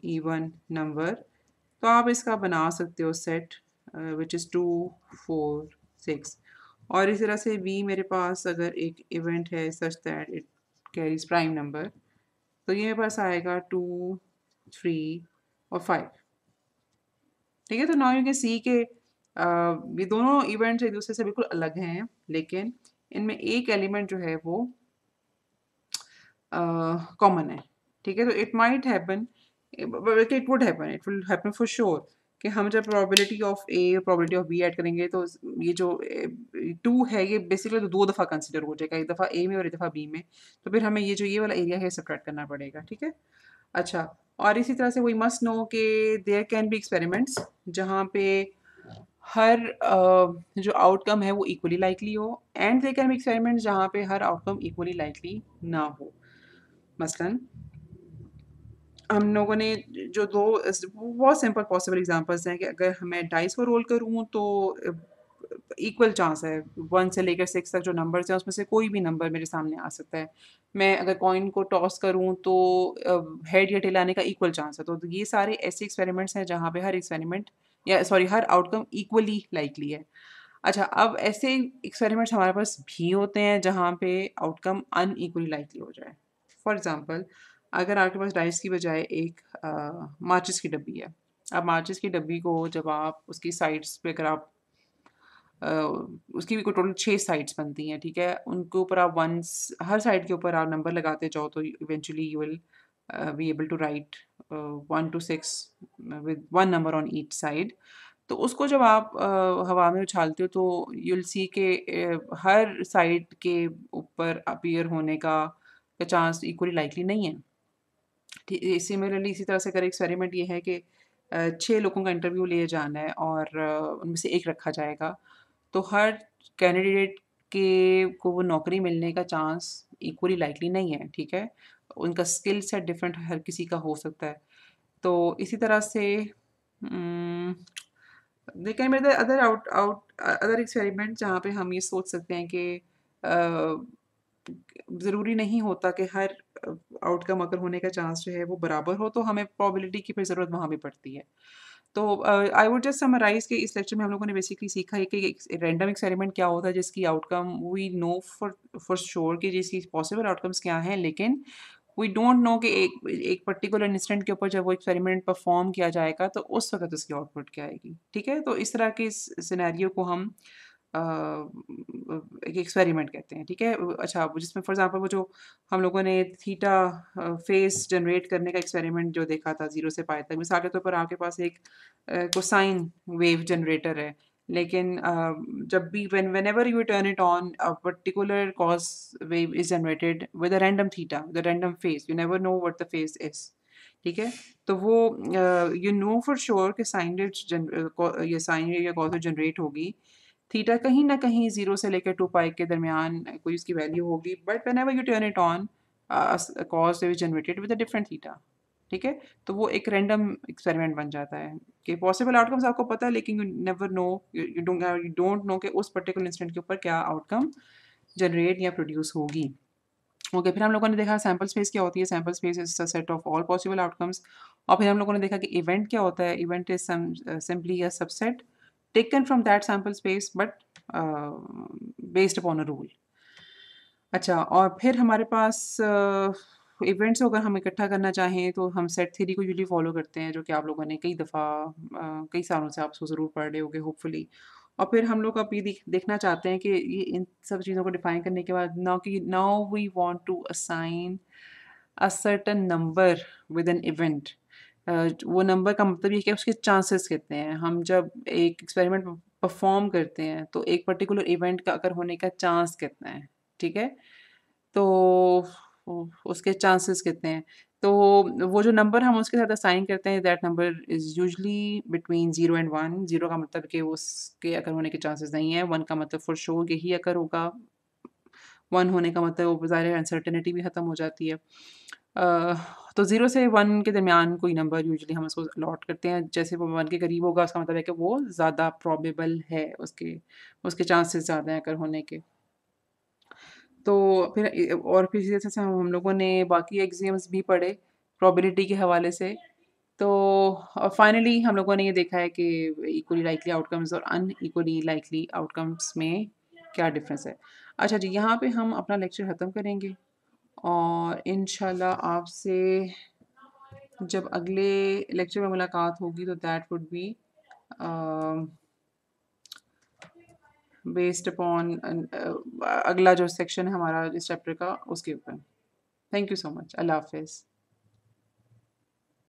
even number, तो आप इसका बना सकते हो सेट विच इज़ 2 4 6। और इस तरह से बी मेरे पास अगर एक इवेंट है such that it carries prime number, तो ये मेरे पास आएगा 2 3 और 5, ठीक है। तो नाउ यू कैन सी के ये दोनों इवेंट्स एक दूसरे से बिल्कुल अलग हैं, लेकिन इनमें एक एलिमेंट जो है वो कॉमन है, ठीक है। तो इट माइट हैपन, बल्कि it would happen, it will happen for sure कि हम जब प्रोबेबिलिटी ऑफ ए और प्रोबेबिलिटी ऑफ बी ऐड करेंगे तो ये जो 2 है ये बेसिकली तो दो दफ़ा कंसिडर हो जाएगा, एक दफ़ा ए में और एक दफ़ा बी में, तो फिर हमें ये जो ये वाला एरिया है सब्ट्रैक्ट करना पड़ेगा, ठीक है। अच्छा, और इसी तरह से वी मस्ट नो कि देयर कैन बी एक्सपेरिमेंट्स जहाँ पे हर जो आउटकम है वो इक्वली लाइकली हो, and there can be experiments जहाँ पे हर आउटकम इक्वली लाइकली ना हो। मसलन हम लोगों ने जो दो बहुत सिंपल पॉसिबल एग्जांपल्स हैं कि अगर मैं डाइस को रोल करूँ तो इक्वल चांस है 1 से लेकर 6 तक जो नंबर्स हैं उसमें से कोई भी नंबर मेरे सामने आ सकता है। मैं अगर कॉइन को टॉस करूँ तो हेड या टेल आने का इक्वल चांस है। तो ये सारे ऐसे एक्सपेरिमेंट्स हैं जहाँ पे हर एक्सपेरिमेंट या सॉरी हर आउटकम इक्वली लाइकली है। अच्छा, अब ऐसे एक्सपेरिमेंट्स हमारे पास भी होते हैं जहाँ पे आउटकम अनइक्वली लाइकली हो जाए। फॉर एग्ज़ाम्पल, अगर आपके पास डाइस की बजाय एक माचिस की डब्बी है। अब माचिस की डब्बी को जब आप उसकी साइड्स पे अगर आप उसकी भी टोटल 6 साइड्स बनती हैं, ठीक है? उनके ऊपर आप वन्स हर साइड के ऊपर आप नंबर लगाते जाओ तो eventually you will be able to write 1 to 6 with 1 number on each side. तो उसको जब आप हवा में उछालते हो तो यू विल सी के हर साइड के ऊपर अपीयर होने का चांस इक्वली लाइकली नहीं है। सिमिलरली इसी तरह से अगर एक्सपेरिमेंट ये है कि 6 लोगों का इंटरव्यू लिए जाना है और उनमें से एक रखा जाएगा, तो हर कैंडिडेट के को वो नौकरी मिलने का चांस इक्वली लाइकली नहीं है, ठीक है? उनका स्किल सेट डिफरेंट हर किसी का हो सकता है। तो इसी तरह से they can be the other experiment जहाँ पे हम ये सोच सकते हैं कि ज़रूरी नहीं होता कि हर आउटकम अगर होने का चांस जो है वो बराबर हो, तो हमें प्रोबेबिलिटी की फिर ज़रूरत वहाँ भी पड़ती है। तो आई वुड जस्ट समराइज़ कि इस लेक्चर में हम लोगों ने बेसिकली सीखा है कि एक रैंडम एक्सपेरिमेंट क्या होता है जिसकी outcome we know for sure कि जिसकी पॉसिबल आउटकम्स क्या हैं, लेकिन वी डोंट नो कि एक पर्टिकुलर इंस्टेंट के ऊपर जब वो एक्सपेरिमेंट परफॉर्म किया जाएगा तो उस वक़्त उसकी आउटपुट क्या आएगी, ठीक है? तो इस तरह के इस सिनेरियो को हम एक एक्सपेरिमेंट कहते हैं, ठीक है? अच्छा, वो जिसमें फॉर एग्ज़ाम्पल वो जो हम लोगों ने थीटा फेस जनरेट करने का एक्सपेरिमेंट जो देखा था 0 से पाई तक, मिसाल के तौर पर आपके पास एक कोसाइन वेव जनरेटर है, लेकिन जब भी whenever U turn it on a particular cos wave is generated with a random theta, with a random face, you never know what the face is, ठीक है? तो वो यू नो फॉर श्योर कि साइन ये साइन वेव या कॉस वेव जनरेट होगी। थीटा कहीं न कहीं 0 से लेकर 2 पाई के दरमियान कोई उसकी वैल्यू होगी, but whenever U turn it on cos wave is generated with a different theta, ठीक है? तो वो एक रैंडम एक्सपेरिमेंट बन जाता है कि पॉसिबल आउटकम्स आपको पता है, लेकिन you never know, you don't know कि उस पर्टिकुलर इंस्टेंट के ऊपर क्या आउटकम जनरेट या प्रोड्यूस होगी। ओके, फिर हम लोगों ने देखा सैंपल स्पेस क्या होती है। Sample space is a set of all possible outcomes. और फिर हम लोगों ने देखा कि इवेंट क्या होता है। Event is simply a subset taken from that sample space but based upon a rule. अच्छा, और फिर हमारे पास इवेंट्स को अगर हम इकट्ठा करना चाहें तो हम सेट थ्योरी को यूजुअली फॉलो करते हैं, जो कि आप लोगों ने कई दफ़ा कई सालों से आप उसको ज़रूर पढ़ रहे होगे होपफुली। और फिर हम लोग अब ये देखना चाहते हैं कि ये इन सब चीज़ों को डिफाइन करने के बाद now we want to assign a certain number with an event. वो नंबर का मतलब ये है कि उसके चांसेस कितने हैं। हम जब एक एक्सपेरिमेंट परफॉर्म करते हैं तो एक पर्टिकुलर इवेंट का अगर होने का चांस कितना है, ठीक है? तो उसके चांसेस कितने हैं। तो वो जो नंबर हम उसके साथ असाइन करते हैं, that number is usually between 0 and 1। 0 का मतलब कि उसके अकर होने के चांसेस नहीं है, 1 का मतलब फॉर श्योर यही अकर होगा, 1 होने का मतलब वो ज़ाहिर है अनसर्टेनिटी भी ख़त्म हो जाती है। तो 0 से 1 के दरमियान कोई नंबर यूजुअली हम उसको अलॉट करते हैं। जैसे वो 1 के करीब होगा, उसका मतलब है कि वो ज़्यादा प्रोबेबल है, उसके उसके चांसेस ज़्यादा हैं अकर होने के। तो फिर और फिर इसी तरह से हम लोगों ने बाकी एक्सियम्स भी पढ़े प्रोबेबिलिटी के हवाले से। तो फाइनली हम लोगों ने ये देखा है कि इक्वली लाइकली आउटकम्स और अनइक्वली लाइकली आउटकम्स में क्या डिफरेंस है। अच्छा जी, यहाँ पे हम अपना लेक्चर ख़त्म करेंगे और इंशाल्लाह आपसे जब अगले लेक्चर में मुलाकात होगी तो that would be based upon अगला जो सेक्शन है हमारा इस चैप्टर का, उसके ऊपर। Thank you so much. अल्लाह हाफ़िज़।